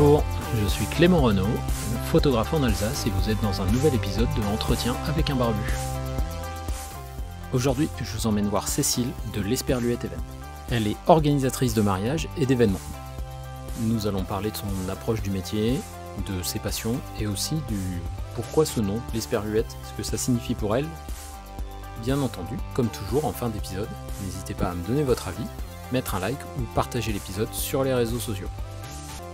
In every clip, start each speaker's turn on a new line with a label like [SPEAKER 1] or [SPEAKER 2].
[SPEAKER 1] Bonjour, je suis Clément Renaud, photographe en Alsace et vous êtes dans un nouvel épisode de Entretien avec un barbu. Aujourd'hui, je vous emmène voir Cécile de l'Esperluette Event. Elle est organisatrice de mariages et d'événements. Nous allons parler de son approche du métier, de ses passions et aussi du pourquoi ce nom, l'Esperluette, ce que ça signifie pour elle. Bien entendu, comme toujours en fin d'épisode, n'hésitez pas à me donner votre avis, mettre un like ou partager l'épisode sur les réseaux sociaux.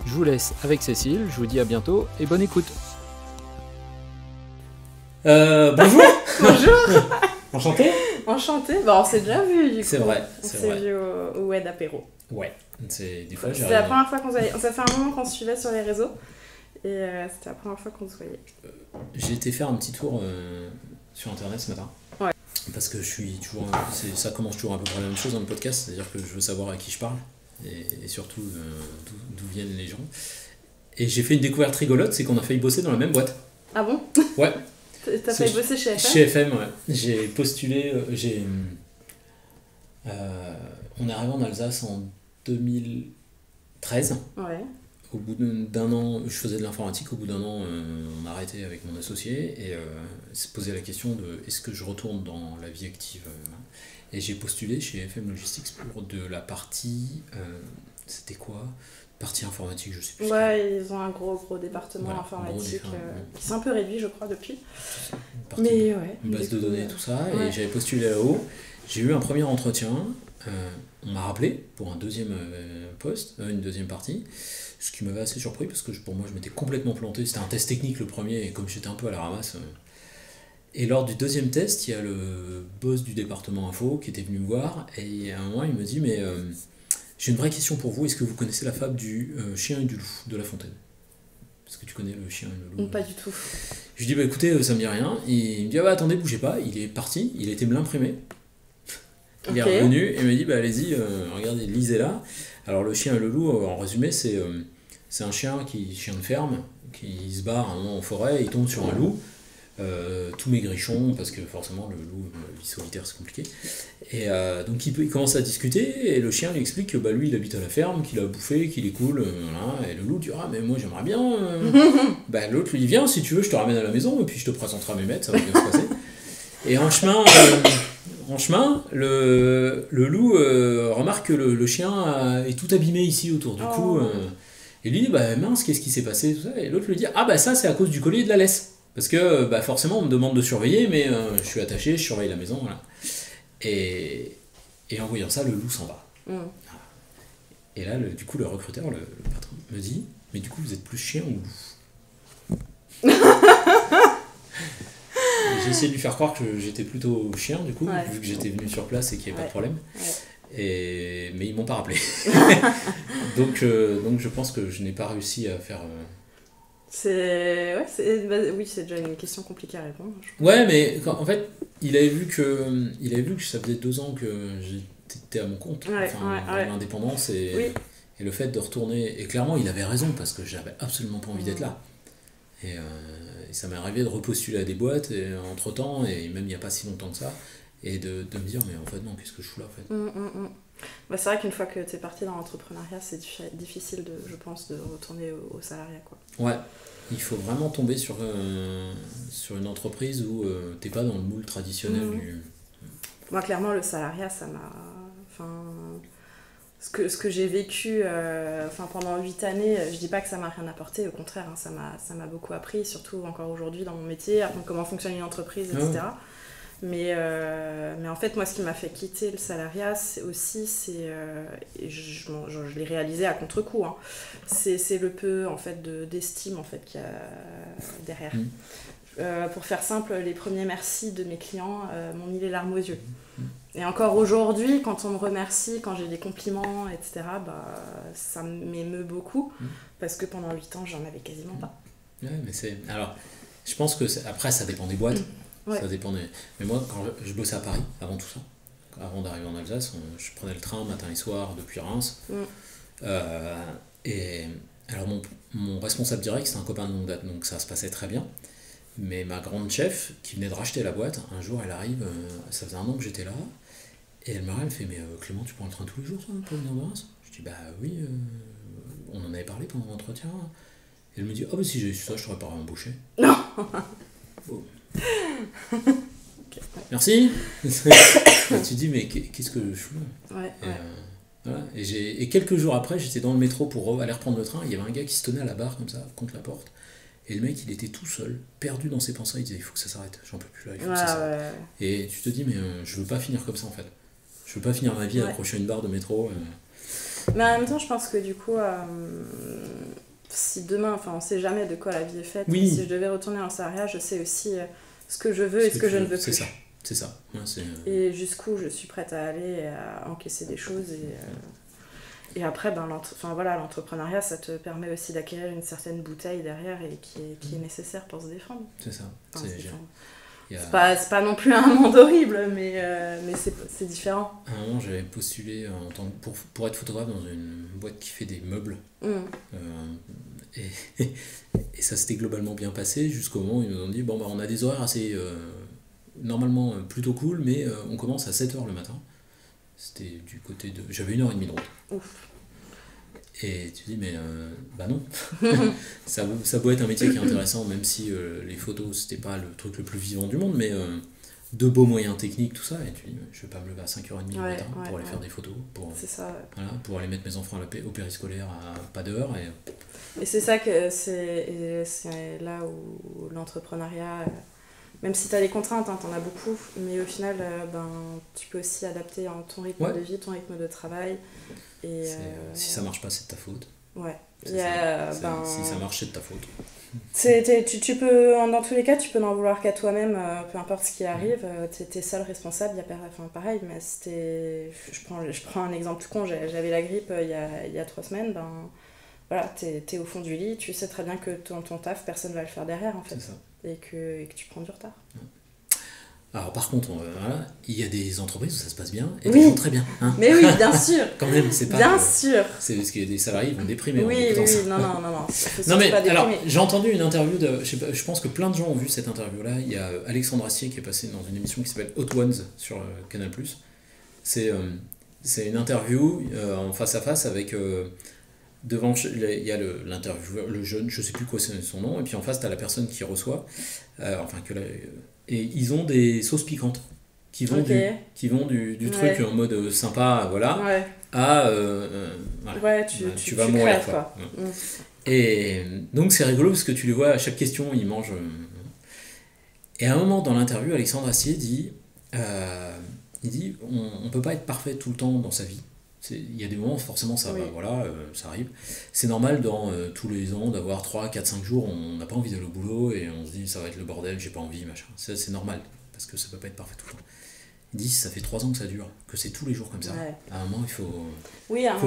[SPEAKER 1] Je vous laisse avec Cécile, je vous dis à bientôt et bonne écoute.
[SPEAKER 2] Bonjour.
[SPEAKER 3] Bonjour.
[SPEAKER 2] Enchanté.
[SPEAKER 3] Enchanté. Bon, on s'est déjà vu du coup.
[SPEAKER 2] C'est vrai,
[SPEAKER 3] On
[SPEAKER 2] c'est
[SPEAKER 3] s'est
[SPEAKER 2] vrai.
[SPEAKER 3] vu au WED apéro.
[SPEAKER 2] Ouais, c'est des fois
[SPEAKER 3] C'était la première fois qu'on se voyait. Ça fait un moment qu'on se suivait sur les réseaux. Et c'était la première fois qu'on se voyait.
[SPEAKER 2] J'ai été faire un petit tour sur internet ce matin.
[SPEAKER 3] Ouais.
[SPEAKER 2] Parce que je suis toujours. Ça commence toujours à peu près la même chose dans le podcast, c'est-à-dire que je veux savoir à qui je parle et surtout d'où viennent les gens. Et j'ai fait une découverte rigolote, c'est qu'on a failli bosser dans la même boîte.
[SPEAKER 3] Ah bon?
[SPEAKER 2] Ouais.
[SPEAKER 3] T'as failli bosser chez FM?
[SPEAKER 2] Chez FM, ouais. J'ai postulé. On est arrivé en Alsace en 2013.
[SPEAKER 3] Ouais.
[SPEAKER 2] Au bout d'un an, je faisais de l'informatique. Au bout d'un an, on a arrêté avec mon associé et se posait la question de est-ce que je retourne dans la vie active. Et j'ai postulé chez FM Logistics pour de la partie. C'était quoi? Partie informatique, je sais plus.
[SPEAKER 3] Ouais, ils ont un gros département
[SPEAKER 2] Voilà,
[SPEAKER 3] informatique.
[SPEAKER 2] gros
[SPEAKER 3] Qui s'est un peu réduit, je crois, depuis.
[SPEAKER 2] Partie
[SPEAKER 3] Mais ouais.
[SPEAKER 2] une base
[SPEAKER 3] du
[SPEAKER 2] de
[SPEAKER 3] coup,
[SPEAKER 2] données, tout ça.
[SPEAKER 3] ouais.
[SPEAKER 2] Et j'avais postulé là-haut. J'ai eu un premier entretien. On m'a rappelé pour un deuxième poste, une deuxième partie. Ce qui m'avait assez surpris parce que pour moi je m'étais complètement planté. C'était un test technique le premier et comme j'étais un peu à la ramasse. Et lors du deuxième test, il y a le boss du département info qui était venu me voir et à un moment il me dit mais j'ai une vraie question pour vous, est-ce que vous connaissez la fable du chien et du loup de La Fontaine? Est-ce que tu connais le chien et le loup?
[SPEAKER 3] Pas du tout.
[SPEAKER 2] Je lui dis bah écoutez ça me dit rien. Et il me dit ah bah attendez bougez pas, il est parti, il a été me l'imprimer. Il est revenu et il m'a dit bah allez-y, regardez, lisez-la. Alors le chien et le loup, en résumé, c'est un chien de ferme qui se barre un moment en forêt, il tombe sur un loup, tout maigrichon, parce que forcément le loup, vie solitaire c'est compliqué. Et donc il commence à discuter et le chien lui explique que bah, lui il habite à la ferme, qu'il a bouffé, qu'il est cool, voilà. Et le loup dit ah mais moi j'aimerais bien. Bah, l'autre lui dit viens si tu veux je te ramène à la maison et puis je te présenterai mes maîtres, ça va bien se passer. Et en chemin, le loup remarque que le chien est tout abîmé ici autour du cou. Et lui dit bah mince, qu'est-ce qui s'est passé tout ça. Et l'autre lui dit ah bah ça c'est à cause du collier et de la laisse. Parce que bah, forcément on me demande de surveiller, mais je suis attaché, je surveille la maison. Voilà. Et en voyant ça, le loup s'en va. Et là, du coup, le recruteur, le patron, me dit mais du coup vous êtes plus chien ou loup? J'ai essayé de lui faire croire que j'étais plutôt chien, du coup, vu que j'étais venu sur place et qu'il n'y avait pas de problème. Ouais. Mais ils m'ont pas rappelé. donc je pense que je n'ai pas réussi à faire...
[SPEAKER 3] Oui, c'est déjà une question compliquée à répondre.
[SPEAKER 2] Ouais, mais en fait, il avait vu que ça faisait 2 ans que j'étais à mon compte, l'indépendance et le fait de retourner... Et clairement, il avait raison, parce que j'avais absolument pas envie d'être là. Et ça m'est arrivé de repostuler à des boîtes entre temps, et même il n'y a pas si longtemps que ça, et de me dire mais en fait non, qu'est-ce que je fous là en fait.
[SPEAKER 3] Bah, c'est vrai qu'une fois que tu es parti dans l'entrepreneuriat, c'est difficile je pense de retourner au salariat quoi. Ouais,
[SPEAKER 2] il faut vraiment tomber sur une entreprise où t'es pas dans le moule traditionnel du...
[SPEAKER 3] Moi clairement le salariat ça m'a... Ce que j'ai vécu pendant 8 années, je dis pas que ça m'a rien apporté, au contraire, hein, ça m'a beaucoup appris, surtout encore aujourd'hui dans mon métier, apprendre comment fonctionne une entreprise, etc. Mais en fait, moi, ce qui m'a fait quitter le salariat, je l'ai réalisé à contre-coup, hein, c'est le peu en fait, d'estime en fait, qu'il y a derrière. Pour faire simple, les premiers merci de mes clients m'ont mis les larmes aux yeux. Et encore aujourd'hui, quand on me remercie, quand j'ai des compliments, etc., bah, ça m'émeut beaucoup, parce que pendant 8 ans, j'en avais quasiment pas.
[SPEAKER 2] Ouais, mais alors, je pense que après, ça dépend des boîtes. Ça dépend Mais moi, quand je bossais à Paris, avant tout ça, avant d'arriver en Alsace, je prenais le train matin et soir depuis Reims. Et alors, mon responsable direct, c'est un copain de longue date, donc ça se passait très bien. Mais ma grande chef, qui venait de racheter la boîte, un jour elle arrive, ça faisait 1 an que j'étais là, et elle me fait mais Clément, tu prends le train tous les jours toi, pour venir de Reims? Je dis bah oui, on en avait parlé pendant l'entretien. Et elle me dit, ah bah si j'avais su ça, je t'aurais pas embauché.
[SPEAKER 3] Non.
[SPEAKER 2] Oh. Okay. Merci. Tu dis, mais qu'est-ce que je fous là?
[SPEAKER 3] Ouais,
[SPEAKER 2] voilà. Et quelques jours après, j'étais dans le métro pour aller reprendre le train. Il y avait un gars qui se tenait à la barre, comme ça, contre la porte. Et le mec, il était tout seul, perdu dans ses pensées. Il disait, il faut que ça s'arrête, j'en peux plus là, il faut que ça s'arrête. Et tu te dis, mais je veux pas finir comme ça en fait. Je veux pas finir ma vie accroché à une barre de métro.
[SPEAKER 3] Mais en même temps, je pense que du coup, si demain, enfin, on sait jamais de quoi la vie est faite.
[SPEAKER 2] Oui.
[SPEAKER 3] Si je devais retourner en salariat, je sais aussi ce que je veux et ce que je ne veux plus.
[SPEAKER 2] C'est ça. Ouais,
[SPEAKER 3] et jusqu'où je suis prête à aller et à encaisser des choses. Et après, l'entrepreneuriat, ça te permet aussi d'acquérir une certaine bouteille derrière et qui est nécessaire pour se défendre.
[SPEAKER 2] C'est ça.
[SPEAKER 3] Enfin, c'est pas non plus un monde horrible, mais c'est différent.
[SPEAKER 2] À un moment, j'avais postulé pour être photographe dans une boîte qui fait des meubles. Et ça s'était globalement bien passé jusqu'au moment où ils nous ont dit, bon, bah, on a des horaires assez... normalement plutôt cool, mais on commence à 7h le matin. C'était du côté de... J'avais 1h30 de route.
[SPEAKER 3] Ouf.
[SPEAKER 2] Et tu dis, mais bah non. ça peut être un métier qui est intéressant, même si les photos, c'était pas le truc le plus vivant du monde, mais de beaux moyens techniques, tout ça. Et tu dis, je vais pas me lever à 5h30 le matin pour aller faire des photos,
[SPEAKER 3] c'est ça,
[SPEAKER 2] voilà, pour aller mettre mes enfants au périscolaire à pas d'heure.
[SPEAKER 3] Et c'est ça que c'est là où l'entrepreneuriat... Même si tu as des contraintes, hein, tu en as beaucoup, mais au final, tu peux aussi adapter ton rythme de vie, ton rythme de travail. Et,
[SPEAKER 2] si ça marche pas, c'est de ta faute.
[SPEAKER 3] Ouais.
[SPEAKER 2] Si ça marche, c'est de ta faute.
[SPEAKER 3] Tu peux, dans tous les cas, tu peux n'en vouloir qu'à toi-même, peu importe ce qui arrive. T'es seul responsable, pareil, mais je prends un exemple tout con, j'avais la grippe il y a 3 semaines, voilà, t'es au fond du lit, tu sais très bien que ton taf, personne va le faire derrière, en fait.
[SPEAKER 2] C'est ça.
[SPEAKER 3] Et que tu prends du retard.
[SPEAKER 2] Alors par contre, voilà, il y a des entreprises où ça se passe bien et des gens très bien. Hein.
[SPEAKER 3] Mais oui, bien sûr.
[SPEAKER 2] Quand même, c'est pas.
[SPEAKER 3] Bien sûr.
[SPEAKER 2] C'est parce qu'il y a des salariés qui vont déprimer.
[SPEAKER 3] Oui, non.
[SPEAKER 2] Non mais alors, j'ai entendu une interview de, je pense que plein de gens ont vu cette interview-là. Il y a Alexandre Astier qui est passé dans une émission qui s'appelle Hot Ones sur Canal+. C'est une interview en face à face avec. Devant, il y a l'intervieweur, le jeune, je sais plus quoi c'est son nom, et puis en face, tu as la personne qui reçoit. Et ils ont des sauces piquantes qui vont du truc en mode sympa, voilà, à tu vas mourir. Quoi. Et donc, c'est rigolo parce que tu les vois à chaque question, ils mangent. Et à un moment dans l'interview, Alexandre Astier dit on peut pas être parfait tout le temps dans sa vie. Il y a des moments, forcément, ça arrive. C'est normal dans tous les ans d'avoir 3, 4, 5 jours, on n'a pas envie d'aller au boulot et on se dit ça va être le bordel, j'ai pas envie, machin. C'est normal, parce que ça peut pas être parfait tout le temps. Il dit ça fait 3 ans que ça dure, que c'est tous les jours comme ça. Ouais. À un moment, il faut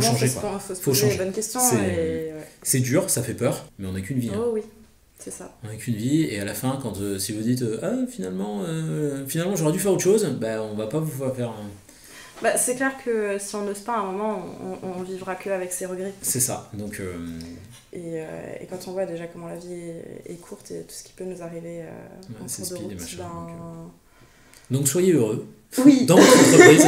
[SPEAKER 2] changer.
[SPEAKER 3] Faut se poser les bonnes questions.
[SPEAKER 2] C'est dur, ça fait peur, mais on n'a qu'une vie.
[SPEAKER 3] Oh oui, c'est ça.
[SPEAKER 2] On n'a qu'une vie, et à la fin, si vous dites finalement j'aurais dû faire autre chose, on va pas vous faire
[SPEAKER 3] c'est clair que si on n'ose pas à un moment, on vivra que avec ses regrets.
[SPEAKER 2] C'est ça. Donc,
[SPEAKER 3] et quand on voit déjà comment la vie est courte et tout ce qui peut nous arriver en cours de route,
[SPEAKER 2] donc soyez heureux
[SPEAKER 3] oui.
[SPEAKER 2] dans votre entreprise.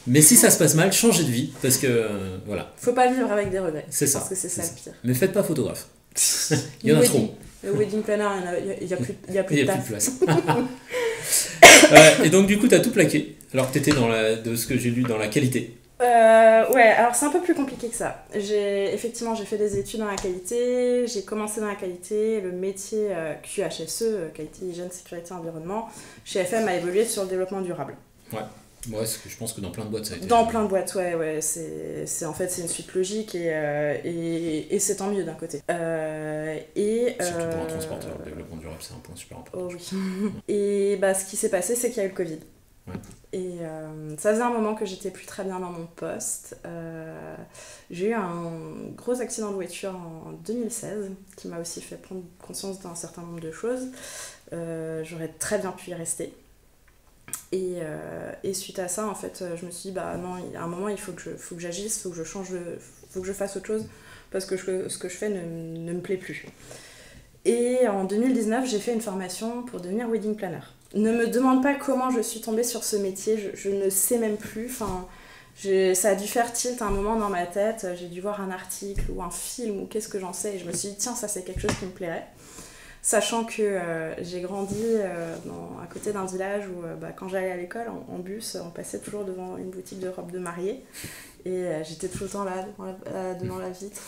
[SPEAKER 2] Mais si ça se passe mal, changez de vie parce que voilà.
[SPEAKER 3] Faut pas vivre avec des regrets.
[SPEAKER 2] C'est ça.
[SPEAKER 3] Parce que c'est ça le pire.
[SPEAKER 2] Mais faites pas photographe. Il y en a trop.
[SPEAKER 3] Le wedding planner, il y a plus de
[SPEAKER 2] place. Et donc du coup, t'as tout plaqué. Alors que t'étais de ce que j'ai lu dans la qualité.
[SPEAKER 3] Alors c'est un peu plus compliqué que ça. J'ai fait des études dans la qualité, j'ai commencé dans la qualité, le métier QHSE, qualité, hygiène, sécurité, environnement, chez FM a évolué sur le développement durable.
[SPEAKER 2] Ouais, je pense que dans plein de boîtes ça a été...
[SPEAKER 3] Dans plein de boîtes, ouais, c'est une suite logique et c'est tant mieux d'un côté.
[SPEAKER 2] Surtout pour un transporteur, le développement durable c'est un point super important.
[SPEAKER 3] Oh oui. Et ce qui s'est passé, c'est qu'il y a eu le Covid.
[SPEAKER 2] Ouais.
[SPEAKER 3] Et ça faisait un moment que j'étais plus très bien dans mon poste. J'ai eu un gros accident de voiture en 2016 qui m'a aussi fait prendre conscience d'un certain nombre de choses. J'aurais très bien pu y rester. Et suite à ça, en fait, je me suis dit, non, à un moment, il faut que j'agisse, faut que je change, faut que je fasse autre chose, parce que ce que je fais ne me plaît plus. Et en 2019, j'ai fait une formation pour devenir wedding planner. Ne me demande pas comment je suis tombée sur ce métier, je ne sais même plus. Enfin, Ça a dû faire tilt un moment dans ma tête, j'ai dû voir un article ou un film ou qu'est-ce que j'en sais, et je me suis dit tiens, ça c'est quelque chose qui me plairait. Sachant que j'ai grandi à côté d'un village où quand j'allais à l'école en bus, on passait toujours devant une boutique de robes de mariée. Et j'étais tout le temps là, devant la vitre.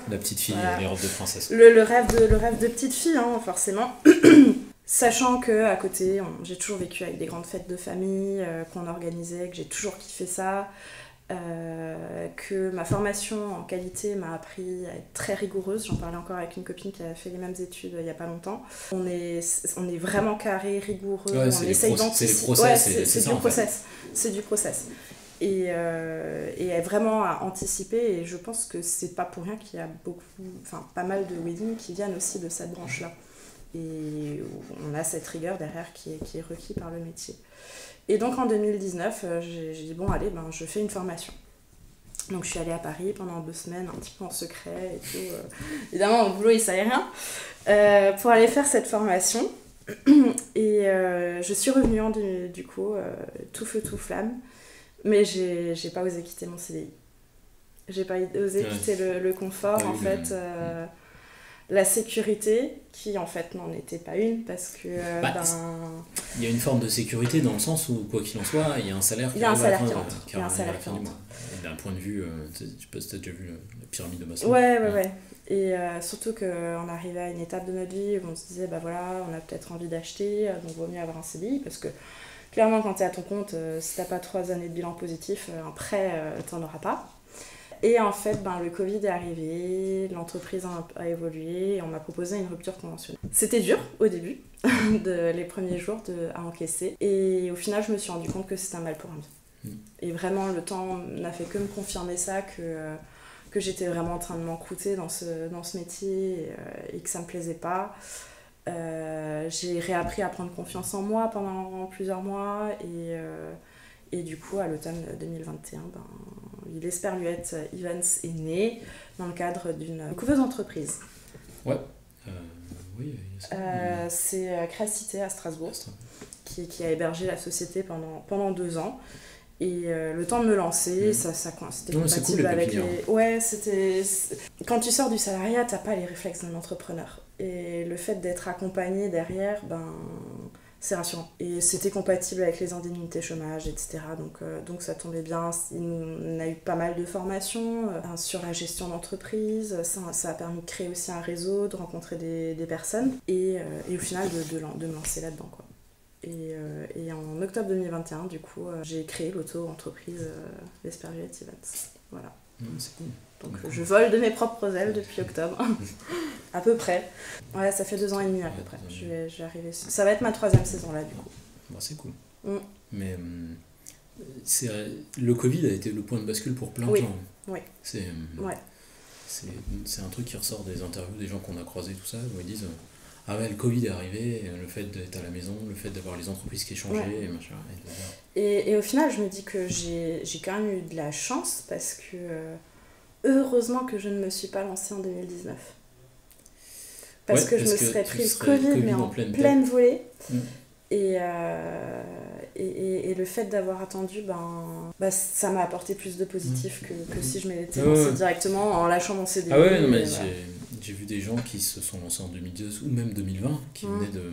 [SPEAKER 2] La petite fille,
[SPEAKER 3] voilà.
[SPEAKER 2] Les robes de princesse.
[SPEAKER 3] Le rêve de petite fille, hein, forcément. Sachant qu'à côté, j'ai toujours vécu avec des grandes fêtes de famille qu'on organisait, que j'ai toujours kiffé ça. Que ma formation en qualité m'a appris à être très rigoureuse. J'en parlais encore avec une copine qui a fait les mêmes études il n'y a pas longtemps. On est vraiment carré, rigoureux.
[SPEAKER 2] Ouais,
[SPEAKER 3] on essaye d'anticiper. C'est du process. C'est du process. Et vraiment à anticiper. Et je pense que c'est pas pour rien qu'il y a pas mal de weddings qui viennent aussi de cette branche-là. Et on a cette rigueur derrière qui est requis par le métier. Et donc en 2019, j'ai dit bon allez, je fais une formation. Donc je suis allée à Paris pendant 2 semaines, un petit peu en secret et tout. Évidemment au boulot il ne savait rien. Pour aller faire cette formation. Et je suis revenue du coup, tout feu tout flamme. Mais j'ai pas osé quitter mon CDI. J'ai pas osé quitter le confort en fait. La sécurité, qui en fait n'en était pas une, parce que...
[SPEAKER 2] Il y a une forme de sécurité dans le sens où, quoi qu'il en soit, il y a un salaire qui rentre. Il y a un salaire qui rentre. D'un point de vue, je sais pas si tu as déjà vu la pyramide de Maslow.
[SPEAKER 3] Ouais. Et surtout qu'on arrivait à une étape de notre vie où on se disait, voilà, on a peut-être envie d'acheter, donc vaut mieux avoir un CDI, parce que clairement, quand tu es à ton compte, si tu n'as pas 3 années de bilan positif, un prêt, tu n'en auras pas. Et en fait, le Covid est arrivé, l'entreprise a évolué et on m'a proposé une rupture conventionnelle. C'était dur au début, les premiers jours à encaisser. Et au final, je me suis rendu compte que c'était un mal pour un bien. Et vraiment, le temps n'a fait que me confirmer ça, que j'étais vraiment en train de m'encrouter dans ce métier et que ça me plaisait pas. J'ai réappris à prendre confiance en moi pendant plusieurs mois et du coup, à l'automne 2021, l'Esperluette Events est né dans le cadre d'une couveuse entreprise.
[SPEAKER 2] Ouais. Oui.
[SPEAKER 3] C'est Créacité à Strasbourg qui a hébergé la société pendant 2 ans. Et le temps de me lancer, c'était compatible avec les... Ouais, c'était... Quand tu sors du salariat, t'as pas les réflexes d'un entrepreneur. Et le fait d'être accompagné derrière, c'est rassurant. Et c'était compatible avec les indemnités chômage, etc. Donc ça tombait bien. On a eu pas mal de formations sur la gestion d'entreprise. Ça a permis de créer aussi un réseau, de rencontrer des personnes. Et au final, de me lancer là-dedans, quoi. Et en octobre 2021, du coup, j'ai créé l'auto-entreprise l'Esperluette Events. Voilà.
[SPEAKER 2] C'est cool.
[SPEAKER 3] Donc je vole de mes propres ailes depuis octobre. À peu près. Ouais, ça fait 2 ans et demi à peu près. Je vais arriver. Ça va être ma 3e saison là, du coup.
[SPEAKER 2] C'est cool. Mais le Covid a été le point de bascule pour plein de gens.
[SPEAKER 3] Oui.
[SPEAKER 2] C'est un truc qui ressort des interviews des gens qu'on a croisés, tout ça, où ils disent ah ouais, le Covid est arrivé, le fait d'être à la maison, le fait d'avoir les entreprises qui échangeaient, et machin.
[SPEAKER 3] Et au final, je me dis que j'ai quand même eu de la chance parce que heureusement que je ne me suis pas lancée en 2019. Parce que je me serais prise Covid, mais en pleine volée. Et le fait d'avoir attendu, ça m'a apporté plus de positif que si je m'étais lancée directement en lâchant mon CDI.
[SPEAKER 2] Ah ouais, non, mais j'ai vu des gens qui se sont lancés en 2010 ou même 2020, qui venaient de...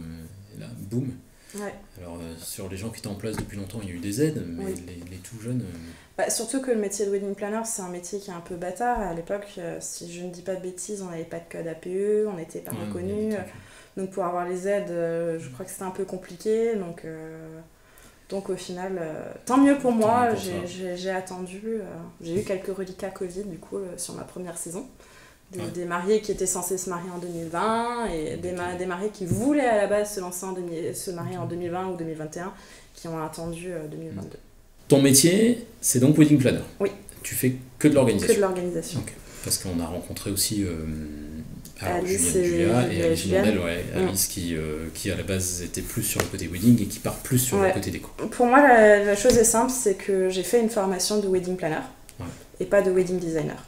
[SPEAKER 2] Là, boum.
[SPEAKER 3] Ouais.
[SPEAKER 2] Alors, sur les gens qui étaient en place depuis longtemps, il y a eu des aides, mais les tout jeunes...
[SPEAKER 3] surtout que le métier de wedding planner, c'est un métier qui est un peu bâtard. À l'époque, si je ne dis pas de bêtises, on n'avait pas de code APE, on n'était pas reconnus. Donc pour avoir les aides, je crois que c'était un peu compliqué. Donc au final, tant mieux pour moi, j'ai attendu. J'ai eu quelques reliquats Covid du coup sur ma première saison. Des mariés qui étaient censés se marier en 2020 et des mariés qui voulaient à la base se marier en 2020 ou 2021 qui ont attendu 2022.
[SPEAKER 2] Ton métier, c'est donc wedding planner. Oui. Tu fais que de l'organisation.
[SPEAKER 3] Que de l'organisation.
[SPEAKER 2] Okay. Parce qu'on a rencontré aussi
[SPEAKER 3] Alice
[SPEAKER 2] Julia et Alice Londel, Alice qui à la base était plus sur le côté wedding et qui part plus sur le côté déco.
[SPEAKER 3] Pour moi, la chose est simple, c'est que j'ai fait une formation de wedding planner et pas de wedding designer.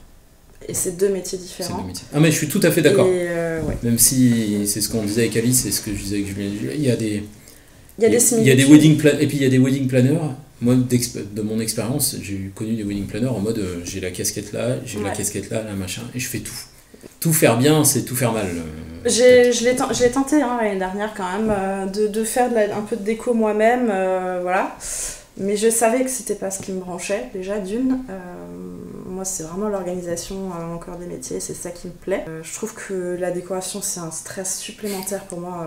[SPEAKER 3] Et c'est 2 métiers différents.
[SPEAKER 2] Ah mais je suis tout à fait d'accord. Même si c'est ce qu'on disait avec Alice et ce que je disais avec Julien, il y a des wedding planners moi, de mon expérience, j'ai connu des wedding planners en mode j'ai la casquette là, j'ai la casquette là, machin, et je fais tout. Tout faire bien, c'est tout faire mal.
[SPEAKER 3] Je l'ai tenté l'année dernière quand même, de faire un peu de déco moi-même, voilà. Mais je savais que c'était pas ce qui me branchait, déjà, d'une. Moi, c'est vraiment l'organisation en corps des métiers, c'est ça qui me plaît. Je trouve que la décoration, c'est un stress supplémentaire pour moi.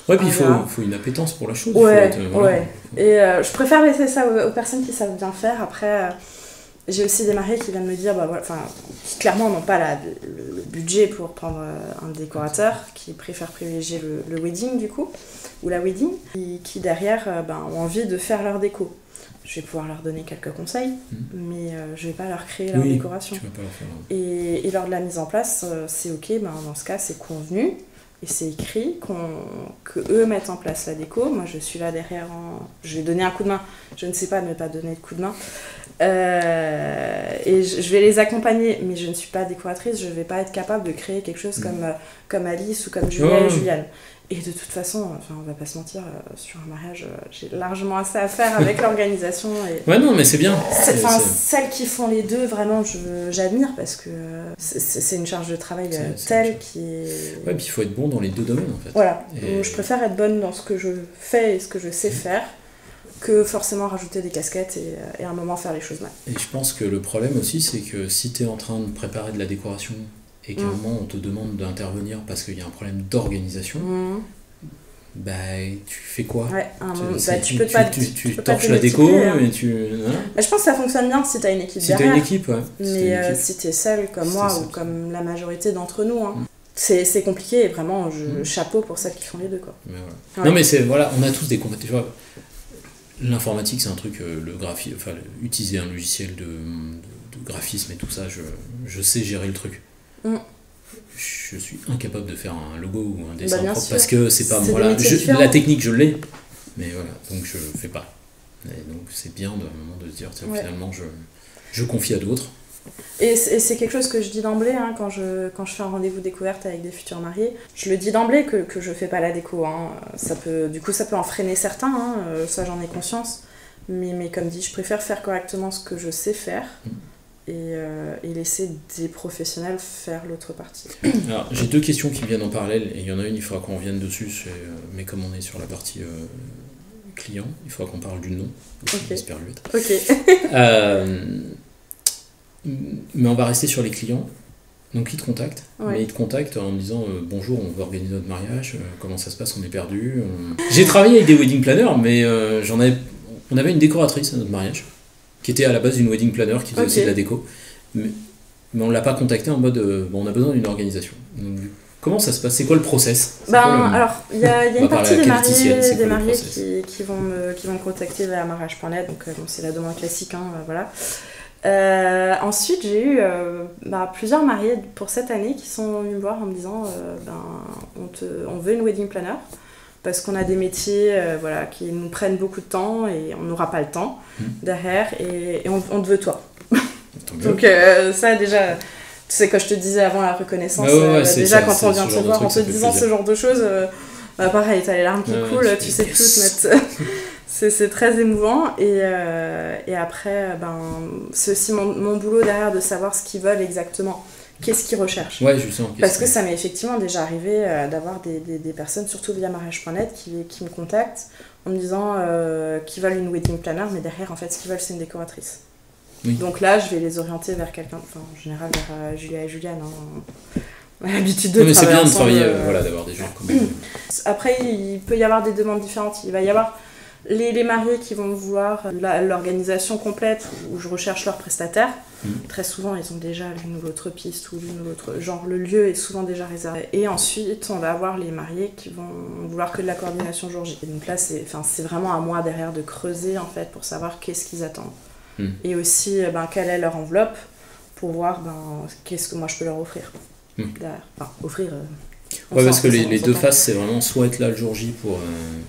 [SPEAKER 2] Ouais, puis il faut une appétence pour la chose.
[SPEAKER 3] Ouais. Et je préfère laisser ça aux personnes qui savent bien faire. Après, j'ai aussi des mariés qui viennent me dire, qui clairement n'ont pas le budget pour prendre un décorateur, qui préfèrent privilégier le wedding, du coup, ou la wedding, qui derrière ont envie de faire leur déco. Je vais pouvoir leur donner quelques conseils, mais je vais pas leur créer leur décoration.
[SPEAKER 2] Tu vas pas leur faire.
[SPEAKER 3] Et lors de la mise en place, c'est ok, dans ce cas, c'est convenu, et c'est écrit que eux mettent en place la déco. Moi, je suis là derrière, je vais donner un coup de main. Je ne sais pas ne pas donner de coup de main. Et je vais les accompagner, mais je ne suis pas décoratrice, je ne vais pas être capable de créer quelque chose comme Alice ou comme Julia et Juliane. Et de toute façon, on va pas se mentir, sur un mariage, j'ai largement assez à faire avec l'organisation.
[SPEAKER 2] Ouais, non, mais c'est bien.
[SPEAKER 3] Celles qui font les deux, vraiment, j'admire parce que c'est une charge de travail telle qui est...
[SPEAKER 2] Ouais, puis il faut être bon dans les deux domaines, en fait.
[SPEAKER 3] Voilà, donc je préfère être bonne dans ce que je fais et ce que je sais faire, que forcément rajouter des casquettes et à un moment faire les choses mal.
[SPEAKER 2] Et je pense que le problème aussi, c'est que si tu es en train de préparer de la décoration et qu'à un moment on te demande d'intervenir parce qu'il y a un problème d'organisation, bah tu fais quoi? Tu torches la déco et tu...
[SPEAKER 3] je pense que ça fonctionne bien si tu as une équipe derrière.
[SPEAKER 2] Si tu as une équipe, ouais.
[SPEAKER 3] Mais si tu es seule comme moi ou comme la majorité d'entre nous, c'est compliqué et vraiment chapeau pour celles qui font les deux, quoi.
[SPEAKER 2] Mais voilà. Non mais voilà, on a tous des compétences. L'informatique, c'est un truc, utiliser un logiciel de graphisme et tout ça, je sais gérer le truc. Je suis incapable de faire un logo ou un dessin propre parce que c'est pas moi. La technique, je l'ai, mais voilà, donc je fais pas. Et donc c'est bien d'un moment de se dire, finalement, je confie à d'autres.
[SPEAKER 3] Et c'est quelque chose que je dis d'emblée quand je fais un rendez-vous découverte avec des futurs mariés. Je le dis d'emblée que je fais pas la déco. Ça peut en freiner certains, ça j'en ai conscience. Mais comme dit, je préfère faire correctement ce que je sais faire et laisser des professionnels faire l'autre partie.
[SPEAKER 2] Alors j'ai deux questions qui viennent en parallèle et il y en a une, il faudra qu'on revienne dessus, mais comme on est sur la partie client, il faudra qu'on parle du nom de Esperluette. Mais on va rester sur les clients. Donc ils te contactent, mais ils te contactent en me disant bonjour, on veut organiser notre mariage, comment ça se passe, on est perdu. J'ai travaillé avec des wedding planners, mais on avait une décoratrice à notre mariage, qui était à la base une wedding planner, qui faisait aussi de la déco. Mais on l'a pas contacté en mode on a besoin d'une organisation. Donc, comment ça se passe? C'est quoi le process?
[SPEAKER 3] Alors, il y a une partie des mariés qui vont me contacter vers mariage.net, donc c'est la demande classique, voilà. Ensuite, j'ai eu plusieurs mariés pour cette année qui sont venus me voir en me disant on veut une wedding planner parce qu'on a des métiers qui nous prennent beaucoup de temps et on n'aura pas le temps derrière et on te veut toi. Donc ça déjà, tu sais, quand je te disais avant la reconnaissance, déjà quand on vient te voir en te disant ce genre de choses, pareil, t'as les larmes qui coulent, tu sais tout mettre... C'est très émouvant et après c'est aussi mon boulot derrière de savoir ce qu'ils veulent exactement, qu'est-ce qu'ils recherchent. Parce que ça m'est effectivement déjà arrivé d'avoir des personnes, surtout via mariage.net, qui me contactent en me disant qu'ils veulent une wedding planner, mais derrière en fait ce qu'ils veulent c'est une décoratrice. Donc là je vais les orienter vers quelqu'un, en général vers Julia et Juliane. On a l'habitude de travailler ensemble.
[SPEAKER 2] Mais c'est bien de travailler, d'avoir des gens comme...
[SPEAKER 3] Après il peut y avoir des demandes différentes, il va y avoir les mariés qui vont vouloir l'organisation complète où je recherche leur prestataire. Très souvent ils ont déjà l'une ou l'autre piste ou l'une ou l'autre, genre le lieu est souvent déjà réservé. Et ensuite on va avoir les mariés qui vont vouloir que de la coordination jour J. Et donc là c'est vraiment à moi derrière de creuser en fait pour savoir qu'est-ce qu'ils attendent. Et aussi quelle est leur enveloppe pour voir qu'est-ce que moi je peux leur offrir. Derrière. Offrir...
[SPEAKER 2] parce que les deux faces, c'est vraiment soit être là le jour J pour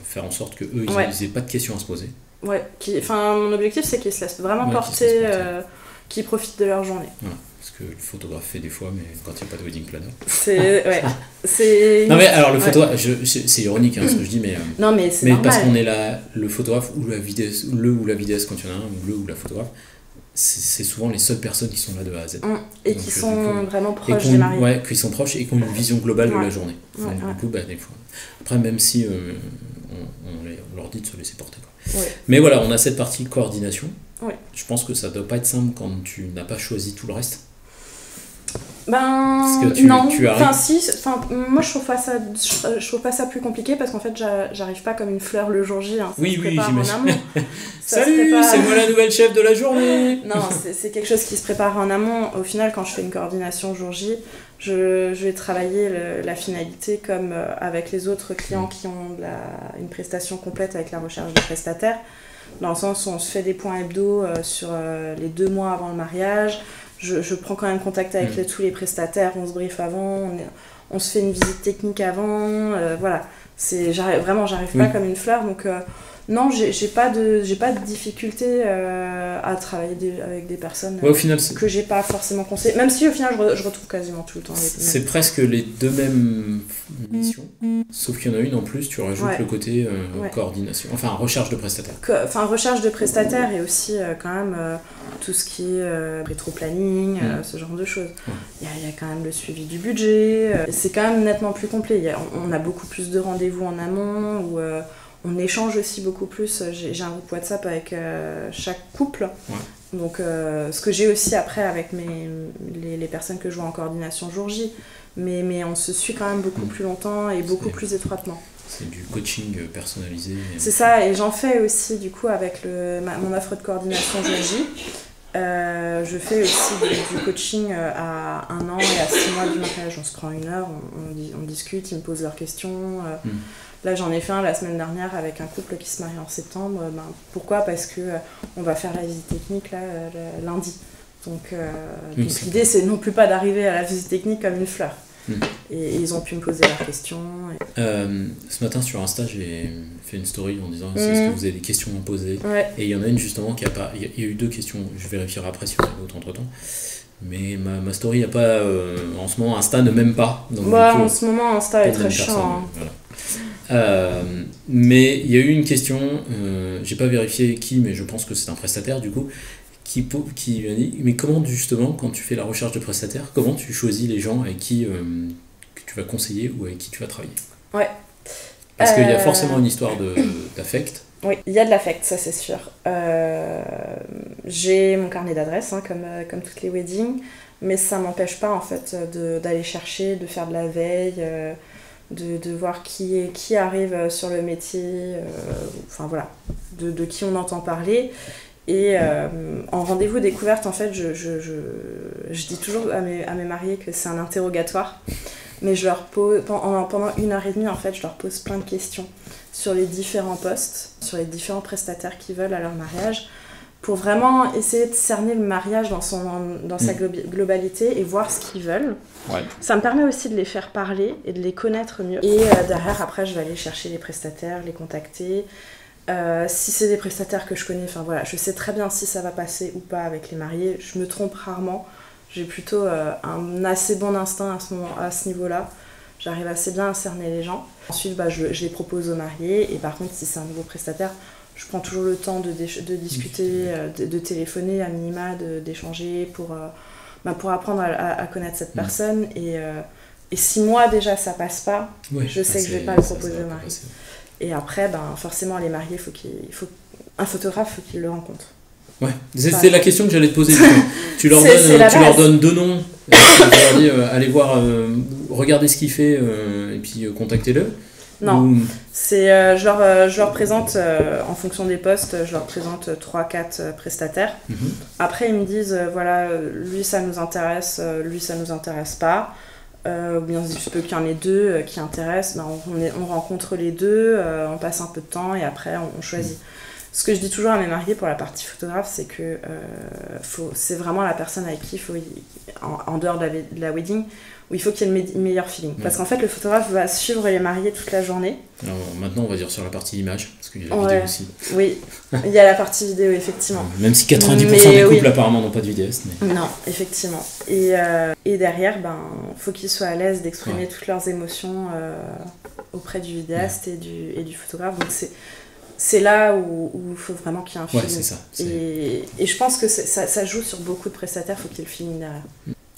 [SPEAKER 2] faire en sorte qu'eux, ils n'aient pas de questions à se poser.
[SPEAKER 3] Mon objectif, c'est qu'ils se laissent vraiment porter, qu'ils profitent de leur journée.
[SPEAKER 2] ce que le photographe fait des fois, mais quand il n'y a pas de wedding planner.
[SPEAKER 3] Non
[SPEAKER 2] mais alors le photographe, c'est ironique ce que je dis, mais
[SPEAKER 3] non mais c'est normal.
[SPEAKER 2] Parce qu'on est là, le photographe ou la vidéaste, ou la vidéaste quand il y en a un, ou le ou la photographe, c'est souvent les seules personnes qui sont là de A à Z.
[SPEAKER 3] Et donc, qui sont vraiment proches des mariés.
[SPEAKER 2] Ouais, qui sont proches et qui ont une vision globale de la journée. Donc, du coup, des fois. Après, même si on leur dit de se laisser porter. Quoi. Mais voilà, on a cette partie coordination. Je pense que ça doit pas être simple quand tu n'as pas choisi tout le reste.
[SPEAKER 3] Parce que non, moi je trouve pas ça plus compliqué parce qu'en fait j'arrive pas comme une fleur le jour J.
[SPEAKER 2] Oui, j'imagine. Salut, c'est moi la nouvelle chef de la journée.
[SPEAKER 3] Non, c'est quelque chose qui se prépare en amont. Au final, quand je fais une coordination jour J, je vais travailler la finalité comme avec les autres clients qui ont une prestation complète avec la recherche de prestataires, dans le sens où on se fait des points hebdo sur les 2 mois avant le mariage. Je prends quand même contact avec tous les prestataires, on se briefe avant, on se fait une visite technique avant, voilà. J'arrive pas comme une fleur, donc non, j'ai pas de difficulté à travailler avec des personnes
[SPEAKER 2] au final,
[SPEAKER 3] que j'ai pas forcément conseillé, même si au final je retrouve quasiment tout le temps.
[SPEAKER 2] C'est presque les 2 mêmes missions, sauf qu'il y en a une en plus, tu rajoutes le côté coordination, enfin recherche de prestataires.
[SPEAKER 3] Recherche de prestataires et aussi quand même tout ce qui est rétro-planning, ce genre de choses. Il y a quand même le suivi du budget, c'est quand même nettement plus complet. On a beaucoup plus de rendez-vous en amont où on échange aussi beaucoup plus. J'ai un groupe WhatsApp avec chaque couple. Donc, ce que j'ai aussi après avec les personnes que je vois en coordination jour J. Mais on se suit quand même beaucoup plus longtemps et beaucoup plus étroitement.
[SPEAKER 2] C'est du coaching personnalisé.
[SPEAKER 3] C'est ça, et j'en fais aussi du coup avec mon offre de coordination jour J. Je fais aussi du coaching à 1 an et à 6 mois du mariage. On se prend 1 heure, on discute, ils me posent leurs questions. Là, j'en ai fait un la semaine dernière avec un couple qui se marie en septembre. Pourquoi ? Parce que on va faire la visite technique là, lundi. Donc l'idée, c'est non plus pas d'arriver à la visite technique comme une fleur. Et ils ont pu me poser leurs questions.
[SPEAKER 2] Ce matin sur Insta, j'ai fait une story en disant est-ce que vous avez des questions à me poser ? Et il y en a une justement qui a pas. Il y a eu 2 questions, je vérifierai après si on a d'autres entre temps. Mais ma story n'a pas. En ce moment, Insta ne m'aime pas. Donc,
[SPEAKER 3] en ce moment, Insta est très chiant.
[SPEAKER 2] Voilà. Mais il y a eu une question, j'ai pas vérifié qui, mais je pense que c'est un prestataire du coup, qui m'a dit mais comment justement quand tu fais la recherche de prestataires, comment tu choisis les gens avec qui que tu vas conseiller ou avec qui tu vas travailler ? Parce qu'il y a forcément une histoire d'affect.
[SPEAKER 3] Oui, il y a de l'affect, ça c'est sûr. J'ai mon carnet d'adresses comme toutes les weddings, mais ça m'empêche pas en fait d'aller chercher, de faire de la veille, de voir qui arrive sur le métier, enfin voilà, de qui on entend parler. Et en rendez-vous découverte, en fait, je dis toujours à mes mariés que c'est un interrogatoire, mais je leur pose, pendant 1h30, en fait, je leur pose plein de questions sur les différents postes, sur les différents prestataires qu'ils veulent à leur mariage, pour vraiment essayer de cerner le mariage dans sa globalité et voir ce qu'ils veulent. Ça me permet aussi de les faire parler et de les connaître mieux. Et derrière, après, je vais aller chercher les prestataires, les contacter. Si c'est des prestataires que je connais, enfin voilà, je sais très bien si ça va passer ou pas avec les mariés. Je me trompe rarement. J'ai plutôt un assez bon instinct à ce niveau-là. J'arrive assez bien à cerner les gens. Ensuite, je les propose aux mariés. Et par contre, si c'est un nouveau prestataire, je prends toujours le temps de discuter, de téléphoner à minima, d'échanger pour apprendre à connaître cette personne. Et si moi déjà ça passe pas, je sais que je vais pas le proposer au mari. Et après, forcément, les mariés, un photographe, faut qu'il le rencontre.
[SPEAKER 2] Ouais, c'est la question que j'allais te poser. Tu leur donnes 2 noms, tu leur dis allez voir, regardez ce qu'il fait et puis contactez-le.
[SPEAKER 3] Non, je leur présente, en fonction des postes, je leur présente 3-4 prestataires. Après, ils me disent, voilà, lui ça nous intéresse, lui ça nous intéresse pas. Ou bien il se peut qu'il y en ait 2 qui intéressent, on rencontre les 2, on passe un peu de temps et après on choisit. Ce que je dis toujours à mes mariés pour la partie photographe, c'est que c'est vraiment la personne avec qui il faut en dehors de la wedding, où il faut qu'il y ait le meilleur feeling. Parce qu'en fait, le photographe va suivre les mariés toute la journée.
[SPEAKER 2] Alors maintenant, on va dire sur la partie image, parce qu'il y a la vidéo aussi.
[SPEAKER 3] Oui, il y a la partie vidéo, effectivement.
[SPEAKER 2] Même si 90% des couples apparemment n'ont pas de vidéaste. Mais...
[SPEAKER 3] Non, effectivement. Et derrière, faut qu'ils soient à l'aise d'exprimer toutes leurs émotions auprès du vidéaste et du photographe. Donc c'est là où il faut vraiment qu'il y ait un feeling.
[SPEAKER 2] C'est ça.
[SPEAKER 3] Et je pense que ça joue sur beaucoup de prestataires, il faut qu'il y ait le feeling derrière.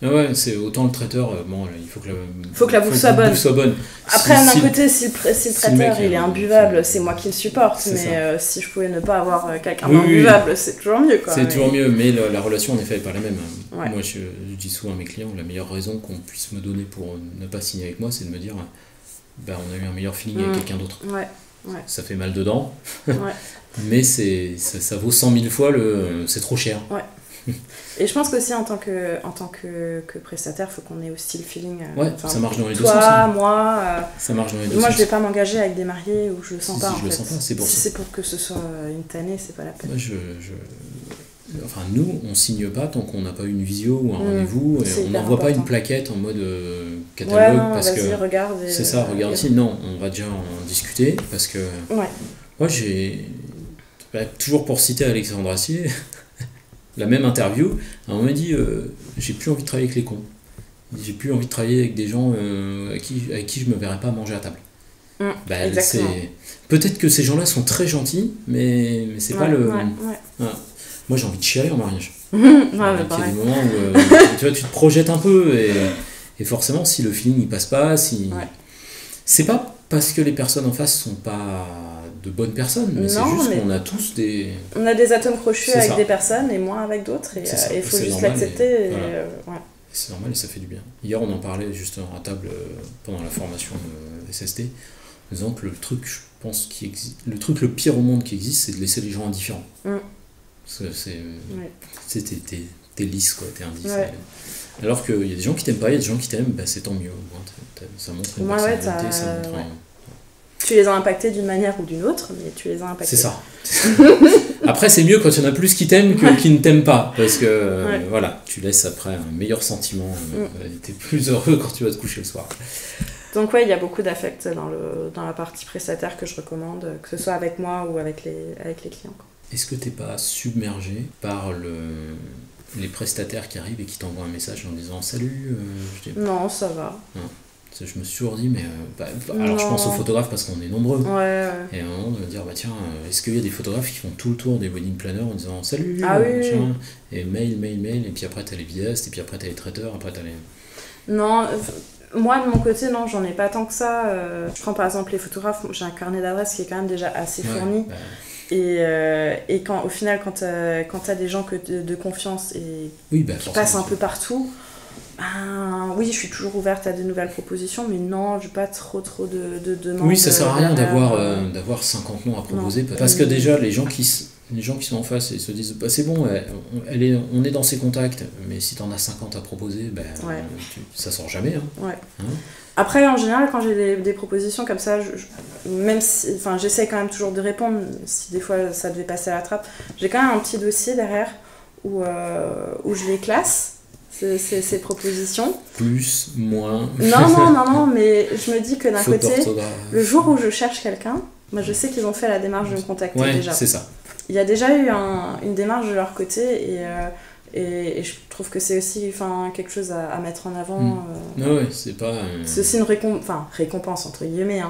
[SPEAKER 2] Ouais, c'est autant le traiteur, il faut que
[SPEAKER 3] la bouffe soit bonne. Après, d'un côté, si le traiteur il est imbuvable, c'est moi qui le supporte, mais si je pouvais ne pas avoir quelqu'un d'imbuvable, c'est toujours mieux.
[SPEAKER 2] C'est toujours mieux, mais la relation en effet n'est pas la même. Ouais. Moi, je dis souvent à mes clients, la meilleure raison qu'on puisse me donner pour ne pas signer avec moi, c'est de me dire, on a eu un meilleur feeling avec quelqu'un d'autre.
[SPEAKER 3] Ouais.
[SPEAKER 2] Ça fait mal dedans, mais ça vaut 100 000 fois c'est trop cher.
[SPEAKER 3] Ouais. Et je pense qu'aussi en tant que prestataire, il faut qu'on ait aussi le feeling.
[SPEAKER 2] Ça marche dans les deux
[SPEAKER 3] sens.
[SPEAKER 2] Toi,
[SPEAKER 3] moi.
[SPEAKER 2] Ça marche dans les deux
[SPEAKER 3] moi,
[SPEAKER 2] sens.
[SPEAKER 3] je vais pas m'engager avec des mariés où je le sens pas.
[SPEAKER 2] Je le sens pas, c'est pour ça.
[SPEAKER 3] Si c'est pour que ce soit une tannée, c'est pas la peine.
[SPEAKER 2] Enfin, nous, on signe pas tant qu'on n'a pas une visio ou un rendez-vous. Et on n'envoie pas une plaquette en mode catalogue. Parce que
[SPEAKER 3] regarde.
[SPEAKER 2] C'est ça, regarde ici. Non, on va déjà en discuter parce que. Moi, toujours pour citer Alexandre Assier. La même interview, on m'a dit j'ai plus envie de travailler avec les cons. J'ai plus envie de travailler avec des gens avec qui je me verrais pas manger à table.
[SPEAKER 3] Exactement.
[SPEAKER 2] Peut-être que ces gens-là sont très gentils, mais c'est pas le. Moi j'ai envie de chialer en mariage. Il y a des moments où tu te projettes un peu et forcément si le feeling il passe pas, c'est pas parce que les personnes en face sont pas de bonnes personnes, mais c'est juste qu'on a tous des...
[SPEAKER 3] On a des atomes crochus avec des personnes et moins avec d'autres, et il faut juste l'accepter.
[SPEAKER 2] C'est normal et ça fait du bien. Hier, on en parlait justement à table pendant la formation SST, en disant que le truc, je pense, le truc le pire au monde qui existe, c'est de laisser les gens indifférents. Parce que t'es lisse, quoi, t'es indifférent. Alors qu'il y a des gens qui t'aiment pas, il y a des gens qui t'aiment, c'est tant mieux. Ça montre une personnalité, ça montre
[SPEAKER 3] Tu les as impactés d'une manière ou d'une autre, mais tu les as impactés.
[SPEAKER 2] C'est ça. Après, c'est mieux quand il y en a plus qui t'aiment que qui ne t'aiment pas. Parce que tu laisses après un meilleur sentiment. T'es plus heureux quand tu vas te coucher le soir.
[SPEAKER 3] Donc il y a beaucoup d'affect dans la partie prestataire que je recommande, que ce soit avec moi ou avec les clients.
[SPEAKER 2] Est-ce que t'es pas submergé par les prestataires qui arrivent et qui t'envoient un message en disant « Salut
[SPEAKER 3] Non, ça va.
[SPEAKER 2] Je me suis toujours dit, mais alors je pense aux photographes parce qu'on est nombreux. Et à un moment de me dire, tiens, est-ce qu'il y a des photographes qui font tout le tour des wedding planners en disant salut, et mail, et puis après t'as les vidéastes, et puis après t'as les traiteurs, après t'as les.
[SPEAKER 3] Non, moi de mon côté, non, j'en ai pas tant que ça. Je prends par exemple les photographes, j'ai un carnet d'adresses qui est quand même déjà assez fourni. Et au final, quand t'as des gens de confiance et qui passent un peu partout. Oui, je suis toujours ouverte à de nouvelles propositions, mais non, je n'ai pas trop de demandes.
[SPEAKER 2] Oui, ça sert à rien d'avoir 50 noms à proposer, parce que déjà, les gens qui sont en face et se disent c'est bon, on est dans ses contacts, mais si tu en as 50 à proposer, ça sort jamais.
[SPEAKER 3] Après, en général, quand j'ai des propositions comme ça, même si, j'essaie quand même toujours de répondre, si des fois ça devait passer à la trappe, j'ai quand même un petit dossier derrière où je les classe. Ces propositions.
[SPEAKER 2] Plus, moins.
[SPEAKER 3] Non, mais je me dis que d'un côté, le jour où je cherche quelqu'un, moi je sais qu'ils ont fait la démarche de me contacter déjà.
[SPEAKER 2] C'est ça.
[SPEAKER 3] Il y a déjà eu une démarche de leur côté et je trouve que c'est aussi quelque chose à mettre en avant.
[SPEAKER 2] C'est pas.
[SPEAKER 3] C'est aussi une récompense entre guillemets.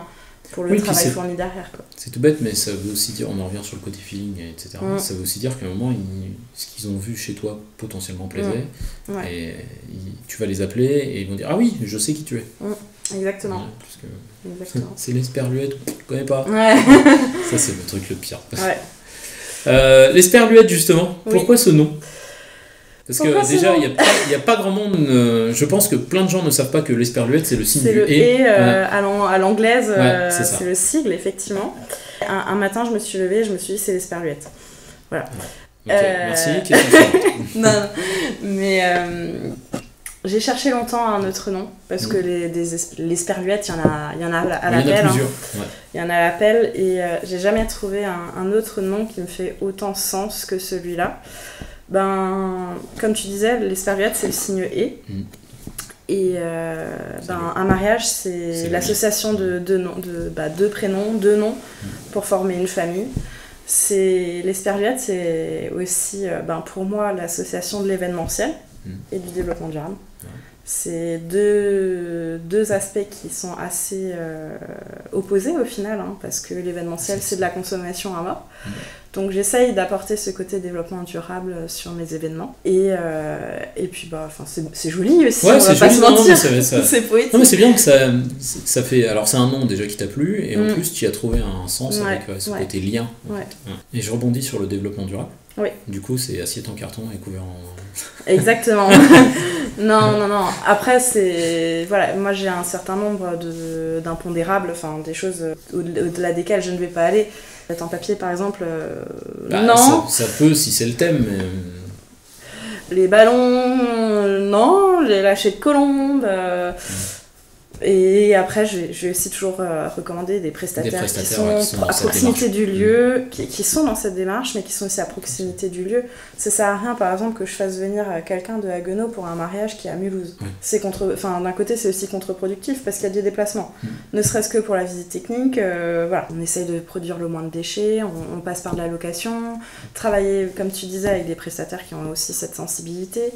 [SPEAKER 3] Pour le travail fourni derrière.
[SPEAKER 2] C'est tout bête, mais ça veut aussi dire, on en revient sur le côté feeling, etc. Ça veut aussi dire qu'à un moment, ce qu'ils ont vu chez toi potentiellement plaisait, et tu vas les appeler et ils vont dire « Ah oui, je sais qui tu es ».
[SPEAKER 3] Exactement.
[SPEAKER 2] Exactement. C'est l'esperluette, je connais pas. Ça, c'est le truc le pire. L'esperluette, justement, pourquoi ce nom ? Parce que déjà, il n'y a pas grand monde. Je pense que plein de gens ne savent pas que l'esperluette, c'est le signe du « et ».
[SPEAKER 3] À l'anglaise, c'est le sigle, effectivement. Un matin, je me suis levée et je me suis dit, c'est l'esperluette. Voilà.
[SPEAKER 2] Merci.
[SPEAKER 3] Non, mais j'ai cherché longtemps un autre nom, parce que l'esperluette, il y en a à l'appel.
[SPEAKER 2] Il y en a plusieurs.
[SPEAKER 3] Il y en a à l'appel, et j'ai jamais trouvé un autre nom qui me fait autant sens que celui-là. Comme tu disais, l'esperluette, c'est le signe et. Et un mariage, c'est l'association de deux prénoms, deux noms pour former une famille. L'esperluette, c'est aussi pour moi l'association de l'événementiel et du développement durable. C'est deux aspects qui sont assez opposés au final, parce que l'événementiel, c'est de la consommation à mort. Donc j'essaye d'apporter ce côté développement durable sur mes événements. Et puis c'est joli aussi, on va pas se mentir, c'est poétique.
[SPEAKER 2] Non mais c'est bien que ça fait... Alors c'est un nom déjà qui t'a plu, et en plus tu y as trouvé un sens avec ce côté lien. En fait. Et je rebondis sur le développement durable.
[SPEAKER 3] Oui.
[SPEAKER 2] Du coup, c'est assiette en carton et couvert en...
[SPEAKER 3] Exactement. Non. Après, moi j'ai un certain nombre d'impondérables, des choses au-delà desquelles je ne vais pas aller. En papier, par exemple, non.
[SPEAKER 2] Ça peut si c'est le thème, mais...
[SPEAKER 3] Les ballons, non. Les lâchers de colombes... Et après, je vais aussi toujours recommander des prestataires qui sont à proximité du lieu, qui sont dans cette démarche, mais qui sont aussi à proximité du lieu. Ça sert à rien, par exemple, que je fasse venir quelqu'un de Haguenau pour un mariage qui est à Mulhouse. D'un côté, c'est aussi contre-productif parce qu'il y a des déplacements. Ne serait-ce que pour la visite technique, on essaye de produire le moins de déchets, on passe par de la location, travailler, comme tu disais, avec des prestataires qui ont aussi cette sensibilité.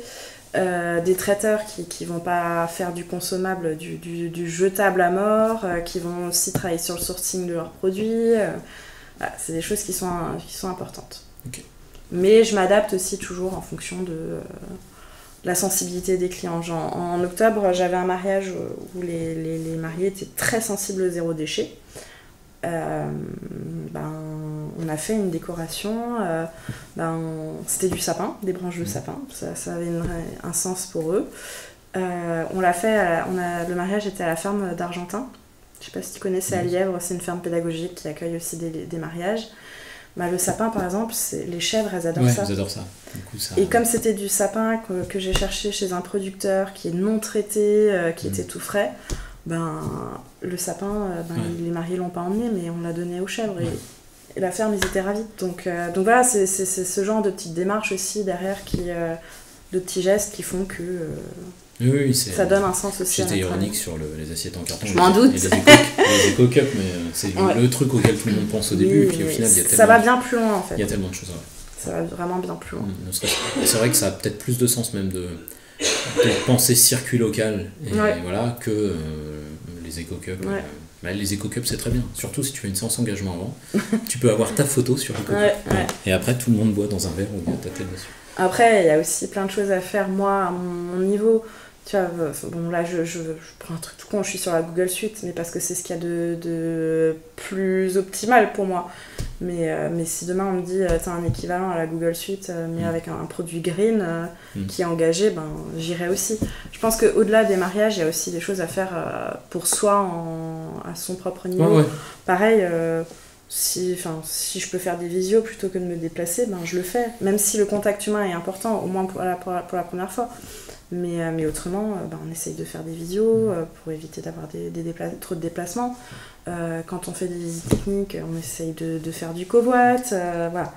[SPEAKER 3] Des traiteurs qui vont pas faire du consommable, du jetable à mort, qui vont aussi travailler sur le sourcing de leurs produits. C'est des choses qui sont importantes.
[SPEAKER 2] Okay.
[SPEAKER 3] Mais je m'adapte aussi toujours en fonction de la sensibilité des clients. En octobre, j'avais un mariage où les mariés étaient très sensibles au zéro déchet. On a fait une décoration, c'était du sapin, des branches de sapin, ça avait un sens pour eux. On l'a fait, le mariage était à la ferme d'Argentin, je sais pas si tu connais, c'est à Lièvre, c'est une ferme pédagogique qui accueille aussi des mariages. Le sapin par exemple, les chèvres elles adorent ça.
[SPEAKER 2] Elles adorent ça. Du coup, ça.
[SPEAKER 3] Et comme c'était du sapin que j'ai cherché chez un producteur qui est non traité, qui était tout frais, le sapin, les mariés l'ont pas emmené, mais on l'a donné aux chèvres et la ferme, ils étaient ravis. Donc voilà, c'est ce genre de petites démarches aussi derrière, de petits gestes qui font que ça donne un sens aussi.
[SPEAKER 2] J'étais ironique sur les assiettes en carton.
[SPEAKER 3] Je m'en doute.
[SPEAKER 2] Les éco-cups, mais c'est le truc auquel tout le monde pense au début, et puis au final, il y a tellement...
[SPEAKER 3] Ça va bien plus loin en fait.
[SPEAKER 2] Il y a tellement de choses.
[SPEAKER 3] Ça va vraiment bien plus loin.
[SPEAKER 2] C'est vrai que ça a peut-être plus de sens même de penser circuit local que les éco-cups. Les éco-cups c'est très bien, surtout si tu fais une séance engagement avant. Tu peux avoir ta photo sur l'éco-cup et après tout le monde boit dans un verre où il y a ta tête dessus.
[SPEAKER 3] Après il y a aussi plein de choses à faire, moi à mon niveau. Tu vois, là je prends un truc tout con, je suis sur la Google Suite, mais parce que c'est ce qu'il y a de plus optimal pour moi. Mais si demain on me dit t'as un équivalent à la Google Suite, mais avec un produit green qui est engagé, j'irai aussi. Je pense qu'au-delà des mariages, il y a aussi des choses à faire pour soi à son propre niveau. Pareil, si je peux faire des visios plutôt que de me déplacer, ben je le fais. Même si le contact humain est important, au moins pour la première fois. Mais autrement, on essaye de faire des visios pour éviter d'avoir trop de déplacements. Quand on fait des visites techniques, on essaye de faire du covoit. Voilà.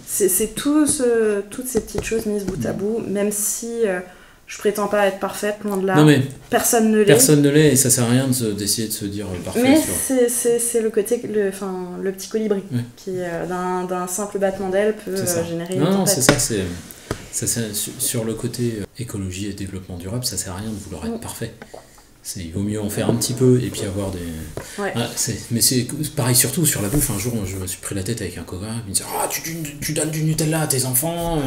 [SPEAKER 3] C'est toutes ces petites choses mises bout à bout, même si je prétends pas être parfaite, loin de là.
[SPEAKER 2] Non, mais
[SPEAKER 3] personne ne l'est.
[SPEAKER 2] Personne ne l'est et ça sert à rien d'essayer de se dire parfait.
[SPEAKER 3] Mais c'est le côté, le petit colibri qui, d'un simple battement d'aile, peut générer une tempête.
[SPEAKER 2] Non, c'est ça, c'est sur le côté écologie et développement durable, ça sert à rien de vouloir être parfait. Il vaut mieux en faire un petit peu et puis avoir des... mais c'est pareil surtout sur la bouffe. Un jour, je me suis pris la tête avec un copain, il me disait « Ah, tu donnes du Nutella à tes enfants ?»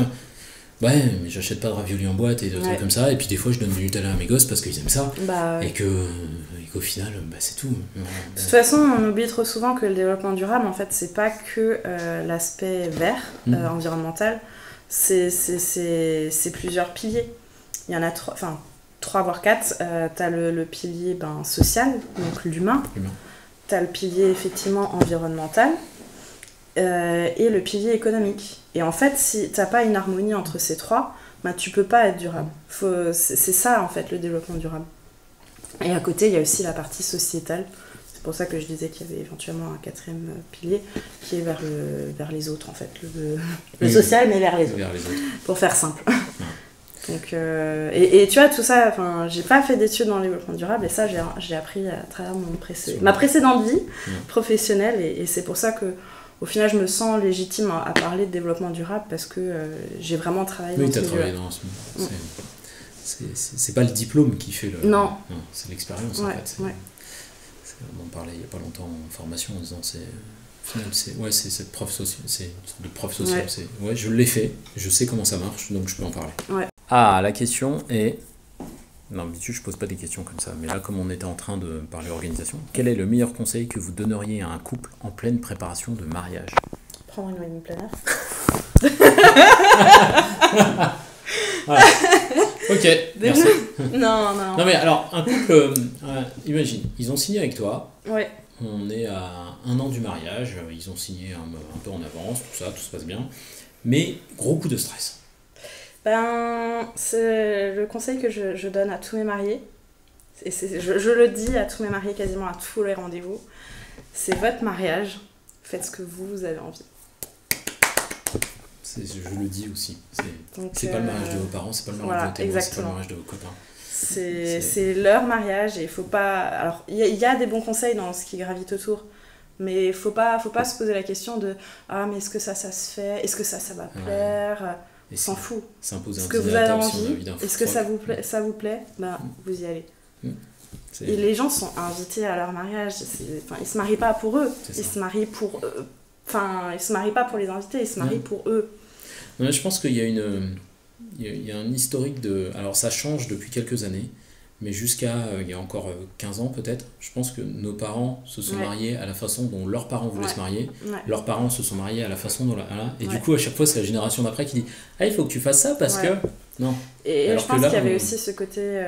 [SPEAKER 2] Ouais, mais j'achète pas de ravioli en boîte et des trucs comme ça. Et puis des fois, je donne du Nutella à mes gosses parce qu'ils aiment ça. Et qu'au final, c'est tout.
[SPEAKER 3] De toute façon, on oublie trop souvent que le développement durable, en fait, c'est pas que l'aspect vert, environnemental. C'est plusieurs piliers. Il y en a trois voire 4. T'as le pilier social, donc l'humain. T'as le pilier effectivement environnemental. Et le pilier économique. Et en fait, si t'as pas une harmonie entre ces trois, tu peux pas être durable. C'est ça, en fait, le développement durable. Et à côté, il y a aussi la partie sociétale. pour ça que je disais qu'il y avait éventuellement un 4e pilier qui est vers les autres en fait, le social mais vers les autres. Pour faire simple. Donc, et tu vois, tout ça, j'ai pas fait d'études dans le développement durable et ça, j'ai appris à travers ma précédente vie professionnelle et c'est pour ça que, au final, je me sens légitime à parler de développement durable parce que j'ai vraiment travaillé dans ce milieu. Oui, tu as travaillé dans ce milieu.
[SPEAKER 2] C'est pas le diplôme qui fait le...
[SPEAKER 3] Non.
[SPEAKER 2] C'est l'expérience, en fait. On en parlait il y a pas longtemps en formation en disant c'est cette prof sociale, c'est de prof social. Je l'ai fait, je sais comment ça marche, donc je peux en parler. Ah, la question est... Non, d'habitude, je pose pas des questions comme ça, mais là, comme on était en train de parler organisation, quel est le meilleur conseil que vous donneriez à un couple en pleine préparation de mariage?
[SPEAKER 3] Prendre une wedding planner.
[SPEAKER 2] Ok, merci.
[SPEAKER 3] Non.
[SPEAKER 2] Non, mais alors, un couple, imagine, ils ont signé avec toi.
[SPEAKER 3] Ouais.
[SPEAKER 2] On est à 1 an du mariage, ils ont signé un peu en avance, tout se passe bien. Mais gros coup de stress.
[SPEAKER 3] C'est le conseil que je donne à tous mes mariés, et je le dis à tous mes mariés quasiment à tous les rendez-vous, c'est votre mariage, faites ce que vous avez envie.
[SPEAKER 2] Je le dis aussi, c'est pas le mariage de vos parents, c'est pas le mariage de vos témoins, c'est pas le mariage de vos copains.
[SPEAKER 3] C'est leur mariage et il faut pas... Alors, il y a des bons conseils dans ce qui gravite autour, mais il faut pas se poser la question de « Ah, mais est-ce que ça se fait? Est-ce que ça va plaire ?» On s'en fout. Est-ce que vous avez envie? Est-ce que ça vous plaît? Vous y allez. Et les gens sont invités à leur mariage. Ils se marient pas pour eux. Ils se marient pour eux. Ils se marient pas pour les invités. Ils se marient pour eux.
[SPEAKER 2] Non, je pense qu'il y a un historique de... Alors ça change depuis quelques années, mais jusqu'à il y a encore 15 ans peut-être, je pense que nos parents se sont mariés à la façon dont leurs parents voulaient se marier, leurs parents se sont mariés à la façon dont... Et du coup à chaque fois c'est la génération d'après qui dit « Ah, il faut que tu fasses ça parce que... » Non.
[SPEAKER 3] Et je pense qu'il y avait aussi ce côté,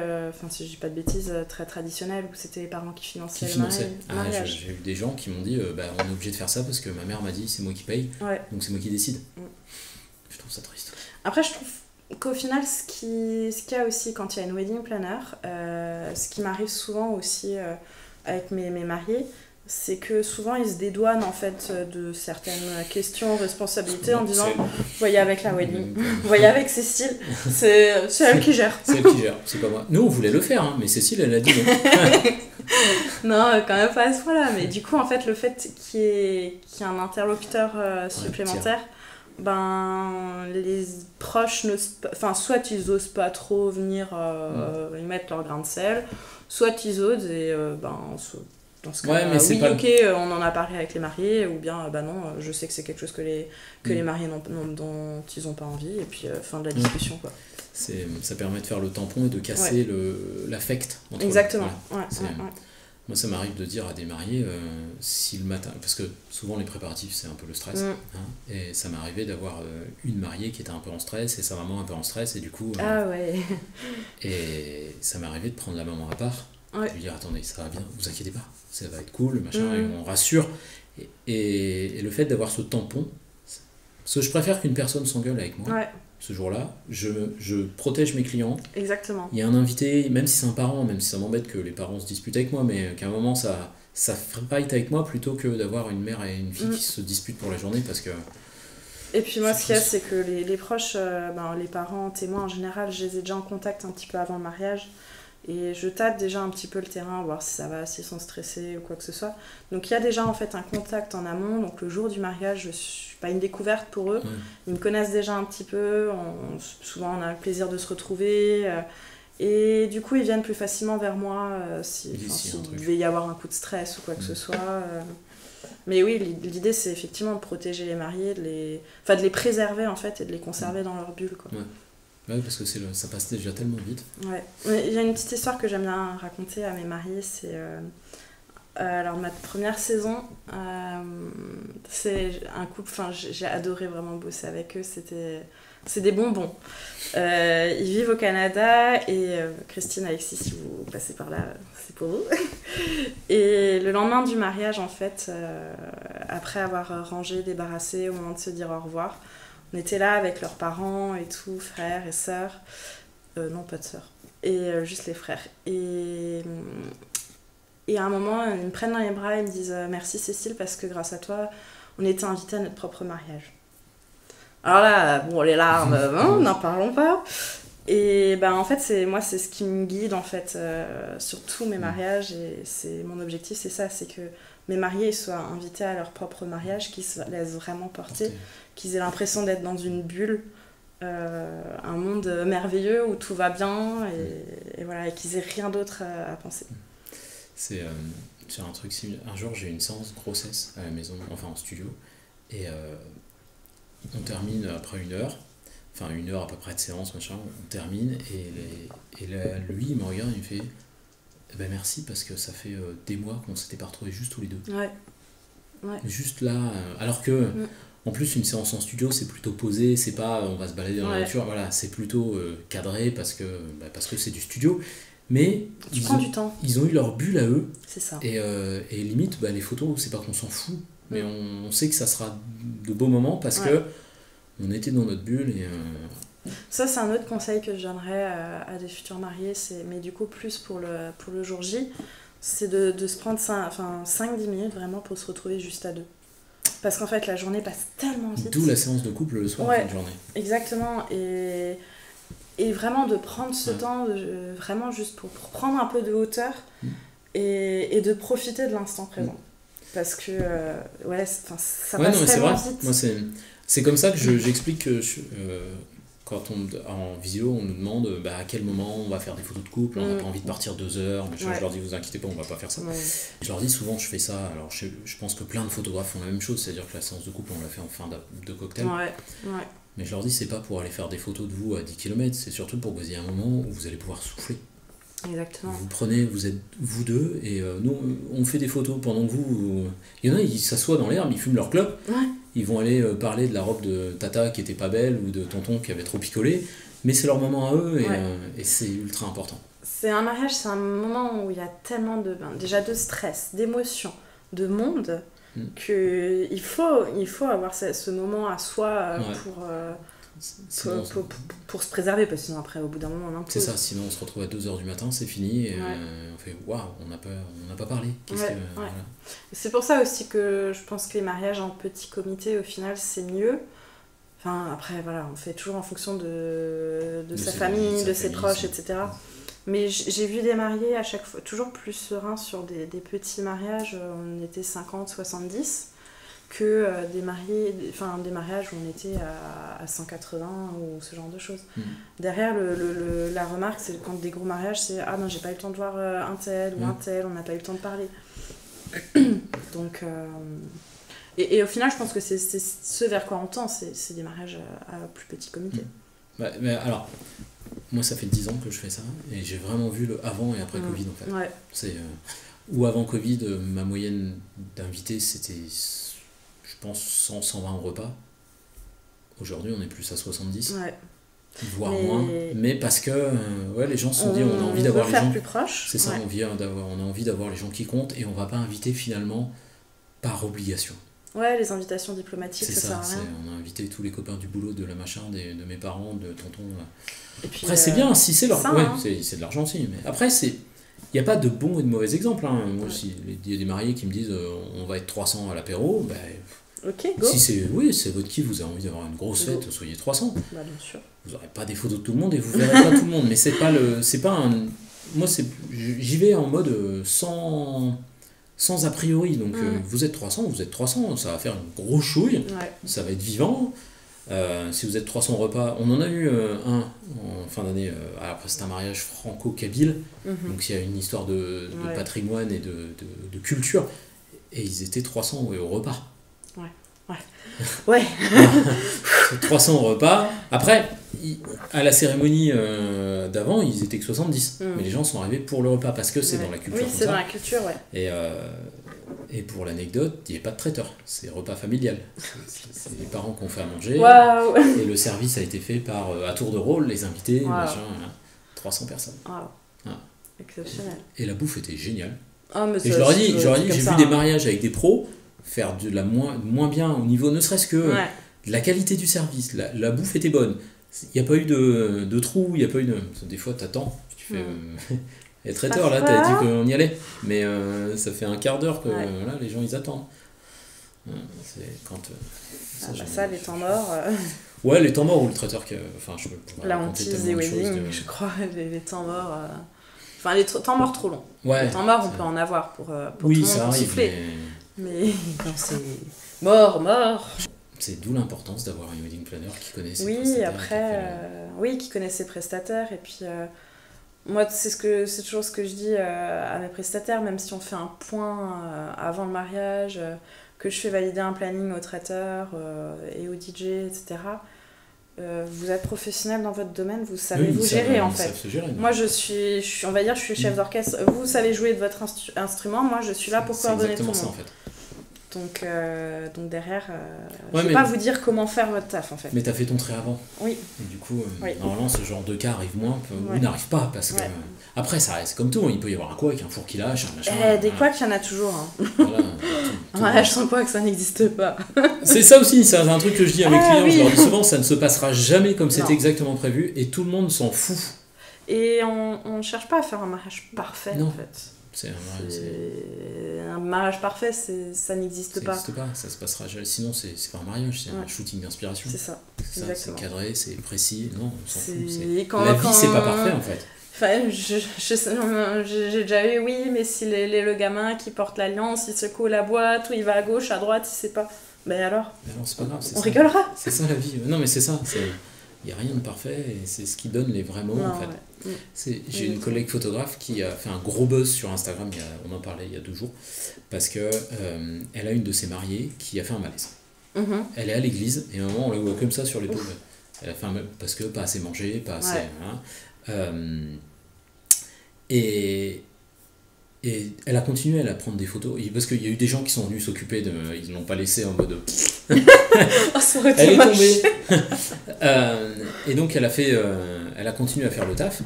[SPEAKER 3] si je dis pas de bêtises, très traditionnel, où c'était les parents qui finançaient le mariage.
[SPEAKER 2] J'ai eu des gens qui m'ont dit on est obligé de faire ça parce que ma mère m'a dit c'est moi qui paye, donc c'est moi qui décide. Je trouve ça triste.
[SPEAKER 3] Après je trouve qu'au final, ce qu'il y a aussi quand il y a une wedding planner, ce qui m'arrive souvent aussi avec mes mariés, c'est que souvent ils se dédouanent en fait de certaines questions, responsabilités en disant voyez avec la wedding, voyez avec Cécile, c'est elle qui gère.
[SPEAKER 2] C'est elle qui gère, c'est pas moi. Nous on voulait le faire, mais Cécile elle a dit non.
[SPEAKER 3] Non, quand même pas à ce point-là, mais du coup en fait le fait qu'il y ait un interlocuteur supplémentaire, les proches soit ils osent pas trop venir y mettre leur grain de sel, soit ils osent et dans ce cas on en a parlé avec les mariés, ou bien non, je sais que c'est quelque chose que les mariés dont ils ont pas envie, et puis fin de la discussion quoi.
[SPEAKER 2] Ça permet de faire le tampon et de casser l'affect entre
[SPEAKER 3] exactement
[SPEAKER 2] eux. Moi, ça m'arrive de dire à des mariés, si le matin, parce que souvent les préparatifs, c'est un peu le stress, et ça m'est arrivé d'avoir une mariée qui était un peu en stress, et sa maman un peu en stress, et du coup... Et ça m'est arrivé de prendre la maman à part, et lui dire, attendez, ça va bien, vous inquiétez pas, ça va être cool, machin, et on rassure. Et le fait d'avoir ce tampon, parce que je préfère qu'une personne s'engueule avec moi. Ce jour-là, je protège mes clients.
[SPEAKER 3] Exactement.
[SPEAKER 2] Il y a un invité, même si c'est un parent, même si ça m'embête que les parents se disputent avec moi, mais qu'à un moment ça fight avec moi plutôt que d'avoir une mère et une fille qui se disputent pour la journée parce que...
[SPEAKER 3] Et puis moi, ce qu'il y a, c'est que les proches, les parents, témoins en général, je les ai déjà en contact un petit peu avant le mariage. Et je tâte déjà un petit peu le terrain, voir si ça va, s'ils sont stressés ou quoi que ce soit. Donc il y a déjà en fait un contact en amont. Donc le jour du mariage, je suis pas une découverte pour eux. Ils me connaissent déjà un petit peu. Souvent on a le plaisir de se retrouver. Et du coup ils viennent plus facilement vers moi s'il devait y avoir un coup de stress ou quoi que ce soit. Mais oui, l'idée c'est effectivement de protéger les mariés, de les préserver en fait et de les conserver dans leur bulle quoi.
[SPEAKER 2] Ouais, parce que ça passe déjà tellement vite.
[SPEAKER 3] Ouais. Il y a une petite histoire que j'aime bien raconter à mes mariés, c'est... alors, ma première saison, c'est un couple... j'ai adoré vraiment bosser avec eux, c'est des bonbons. Ils vivent au Canada, et Christine, Alexis, si vous passez par là, c'est pour vous. Et le lendemain du mariage, en fait, après avoir rangé, débarrassé, au moment de se dire au revoir, on était là avec leurs parents et tout, frères et sœurs. Non, pas de sœurs. Et juste les frères. Et Et à un moment, ils me prennent dans les bras et me disent merci Cécile, parce que grâce à toi, on était invités à notre propre mariage. Alors là, bon, les larmes, n'en parlons pas. Et ben, en fait, c'est ce qui me guide en fait, sur tous mes mariages. Et mon objectif, c'est ça, c'est que mes mariés soient invités à leur propre mariage, qu'ils se laissent vraiment porter, qu'ils aient l'impression d'être dans une bulle, un monde merveilleux où tout va bien, et voilà, et qu'ils aient rien d'autre à penser.
[SPEAKER 2] C'est un truc similaire. Un jour, j'ai eu une séance grossesse à la maison, enfin en studio, et on termine après 1 heure, enfin 1 heure à peu près de séance, machin, on termine, et lui, il me regarde, il me fait eh ben merci, parce que ça fait des mois qu'on s'était pas retrouvés juste tous les deux.
[SPEAKER 3] Ouais.
[SPEAKER 2] Juste là, alors que, en plus, une séance en studio, c'est plutôt posé, c'est pas on va se balader dans la nature, voilà, c'est plutôt cadré parce que c'est du studio. Mais
[SPEAKER 3] tu prends du temps.
[SPEAKER 2] Ils ont eu leur bulle à eux.
[SPEAKER 3] C'est ça.
[SPEAKER 2] Et limite, les photos, c'est pas qu'on s'en fout, mais on sait que ça sera de beaux moments parce que on était dans notre bulle. Et
[SPEAKER 3] ça, c'est un autre conseil que je donnerais à des futurs mariés, mais du coup, plus pour le jour J, c'est de se prendre 5-10 minutes vraiment pour se retrouver juste à deux. Parce qu'en fait, la journée passe tellement vite.
[SPEAKER 2] D'où la séance de couple le soir en fin de journée.
[SPEAKER 3] Exactement. Et vraiment de prendre ce temps, vraiment juste pour prendre un peu de hauteur et de profiter de l'instant présent. Parce que ça passe tellement vite.
[SPEAKER 2] Moi, c'est comme ça que j'explique que quand en visio, on nous demande à quel moment on va faire des photos de couple, on n'a pas envie de partir 2 heures, je leur dis vous inquiétez pas, on va pas faire ça. Je leur dis souvent, je fais ça, alors je pense que plein de photographes font la même chose, c'est-à-dire que la séance de couple, on l'a fait en fin de cocktail. Mais je leur dis, c'est pas pour aller faire des photos de vous à 10 km, c'est surtout pour que vous ayez un moment où vous allez pouvoir souffler.
[SPEAKER 3] Exactement.
[SPEAKER 2] Vous êtes vous deux, et nous, on fait des photos pendant que il y en a, ils s'assoient dans l'herbe, ils fument leur clope, ils vont aller parler de la robe de tata qui était pas belle, ou de tonton qui avait trop picolé, mais c'est leur moment à eux, et c'est ultra important.
[SPEAKER 3] C'est un mariage, c'est un moment où il y a tellement déjà de stress, d'émotions, de monde, qu'il faut avoir ce moment à soi pour se préserver, parce que sinon après au bout d'un moment on impose.
[SPEAKER 2] C'est ça, sinon on se retrouve à 2h du matin, c'est fini, et on fait waouh, on n'a pas parlé. Voilà.
[SPEAKER 3] C'est pour ça aussi que je pense que les mariages en petit comité, au final, c'est mieux. Enfin, après, voilà, on fait toujours en fonction de sa famille, de ses proches, etc. Mais j'ai vu des mariés à chaque fois toujours plus sereins sur des petits mariages, on était 50, 70, que des mariages où on était à 180 ou ce genre de choses. Derrière, la remarque, c'est quand des gros mariages, c'est ah non, j'ai pas eu le temps de voir un tel ou un tel, on n'a pas eu le temps de parler. Donc, et au final, je pense que c'est ce vers quoi on tend, c'est des mariages à plus petit comité.
[SPEAKER 2] Mais alors, moi ça fait 10 ans que je fais ça, et j'ai vraiment vu le avant et après Covid en fait. Ou avant Covid, ma moyenne d'invités c'était, je pense, 100-120 repas. Aujourd'hui on est plus à 70, voire moins, mais parce que les gens se sont dit on a envie d'avoir les gens
[SPEAKER 3] plus proches.
[SPEAKER 2] C'est ça, on a envie d'avoir les gens qui comptent, et on va pas inviter finalement par obligation.
[SPEAKER 3] Les invitations diplomatiques, ça sert à rien.
[SPEAKER 2] On a invité tous les copains du boulot, de la machin, de mes parents, de tonton.
[SPEAKER 3] Et puis,
[SPEAKER 2] après, c'est bien, si c'est leur... c'est de l'argent aussi. Mais après, il n'y a pas de bons et de mauvais exemples. Moi, il y a des mariés qui me disent on va être 300 à l'apéro.
[SPEAKER 3] Ok, go.
[SPEAKER 2] Si c'est votre kiff, vous avez envie d'avoir une grosse fête, soyez 300.
[SPEAKER 3] Bien sûr.
[SPEAKER 2] Vous n'aurez pas des photos de tout le monde et vous verrez pas tout le monde. Mais c'est pas un... Moi, j'y vais en mode sans a priori, donc vous êtes 300, ça va faire une grosse chouille, ça va être vivant. Si vous êtes 300 repas, on en a eu un en fin d'année, après c'est un mariage franco-kabyle, donc il y a une histoire de patrimoine et de culture, et ils étaient 300 au repas. 300 au repas. Après, à la cérémonie d'avant, ils étaient que 70. Mais les gens sont arrivés pour le repas parce que c'est dans la culture.
[SPEAKER 3] Oui, c'est dans la culture,
[SPEAKER 2] Et pour l'anecdote, il n'y avait pas de traiteur. C'est repas familial. C'est les parents qui ont fait à manger. Et le service a été fait par, à tour de rôle, les invités, machin, 300 personnes.
[SPEAKER 3] Exceptionnel.
[SPEAKER 2] Et la bouffe était géniale.
[SPEAKER 3] Et
[SPEAKER 2] je leur ai dit, j'ai vu des mariages avec des pros faire de la moins bien au niveau, ne serait-ce que de la qualité du service. La bouffe était bonne. Il n'y a pas eu de trou, il n'y a pas eu de... Des fois, t'attends, tu fais... Et traiteur, là, t'as dit qu'on y allait. Mais ça fait un quart d'heure que là, les gens, ils attendent. C'est quand...
[SPEAKER 3] ça, les temps morts...
[SPEAKER 2] Ouais, les temps morts ou le traiteur qui... Enfin, je peux
[SPEAKER 3] la hantise des weddings, je crois, les temps morts... Enfin, les temps morts trop longs. Ouais, les temps morts, on peut en avoir pour tout le monde, pour souffler. Mais quand c'est mort...
[SPEAKER 2] C'est d'où l'importance d'avoir un wedding planner qui connaît ses
[SPEAKER 3] prestataires. Qui connaît ses prestataires. Et puis, moi, c'est toujours ce que je dis à mes prestataires, même si on fait un point avant le mariage, que je fais valider un planning au traiteur et au DJ, etc. Vous êtes professionnel dans votre domaine, vous savez vous gérer en fait. Moi, je suis chef d'orchestre. Vous savez jouer de votre instrument, moi, je suis là pour coordonner tout le monde. C'est exactement ça en fait. Donc derrière, je ne vais pas vous dire comment faire votre taf en fait.
[SPEAKER 2] Mais tu as fait ton trait avant.
[SPEAKER 3] Oui.
[SPEAKER 2] Et du coup, normalement, ce genre de cas arrive moins ou n'arrive pas parce que... Après, ça reste comme tout, il peut y avoir un couac, un four qui lâche, un machin.
[SPEAKER 3] Des couacs, il y en a toujours. Hein. Voilà, un mariage sans couac, ça n'existe pas.
[SPEAKER 2] C'est ça aussi, c'est un truc que je dis à mes clients, je leur dis souvent, ça ne se passera jamais comme c'était exactement prévu et tout le monde s'en fout.
[SPEAKER 3] Et on ne cherche pas à faire un mariage parfait en fait. Un mariage parfait, ça n'existe pas.
[SPEAKER 2] Ça n'existe pas, ça se passera jamais. Sinon, c'est pas un mariage, c'est un shooting d'inspiration.
[SPEAKER 3] C'est ça.
[SPEAKER 2] C'est cadré, c'est précis. Non, on s'en fout. La vie, c'est pas parfait en fait.
[SPEAKER 3] Enfin, j'ai déjà eu, mais si le gamin qui porte l'alliance, il secoue la boîte, ou il va à gauche, à droite, il sait pas. Ben alors
[SPEAKER 2] c'est pas grave.
[SPEAKER 3] On rigolera.
[SPEAKER 2] C'est ça la vie. Non, mais c'est ça. Il n'y a rien de parfait et c'est ce qui donne les vrais moments en fait. J'ai une collègue photographe qui a fait un gros buzz sur Instagram, on en parlait il y a 2 jours, parce que elle a une de ses mariées qui a fait un malaise. Elle est à l'église et à un moment on la voit comme ça sur l'épaule. Elle a fait parce que pas assez mangé, pas assez... Et elle a continué à prendre des photos parce qu'il y a eu des gens qui sont venus s'occuper ils l'ont pas laissé en mode elle est tombée. Et donc elle a continué à faire le taf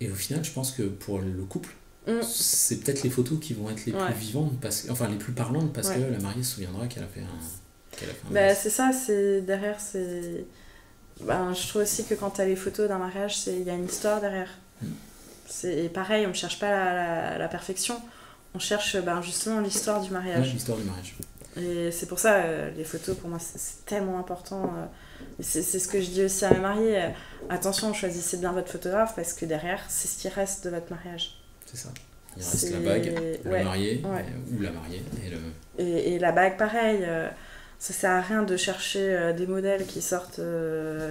[SPEAKER 2] et au final je pense que pour le couple c'est peut-être les photos qui vont être les plus vivantes les plus parlantes parce que la mariée se souviendra qu'elle a fait un
[SPEAKER 3] c'est ça, derrière c'est je trouve aussi que quand tu as les photos d'un mariage, il y a une histoire derrière. C'est pareil, on ne cherche pas la perfection, on cherche justement l'histoire du mariage.
[SPEAKER 2] L'histoire du mariage.
[SPEAKER 3] Et c'est pour ça, les photos, pour moi, c'est tellement important. C'est ce que je dis aussi à mes mariés. Attention, choisissez bien votre photographe parce que derrière, c'est ce qui reste de votre mariage.
[SPEAKER 2] C'est ça. Il reste la bague, le marié ou la mariée.
[SPEAKER 3] Et la bague, pareil. Ça sert à rien de chercher des modèles qui sortent,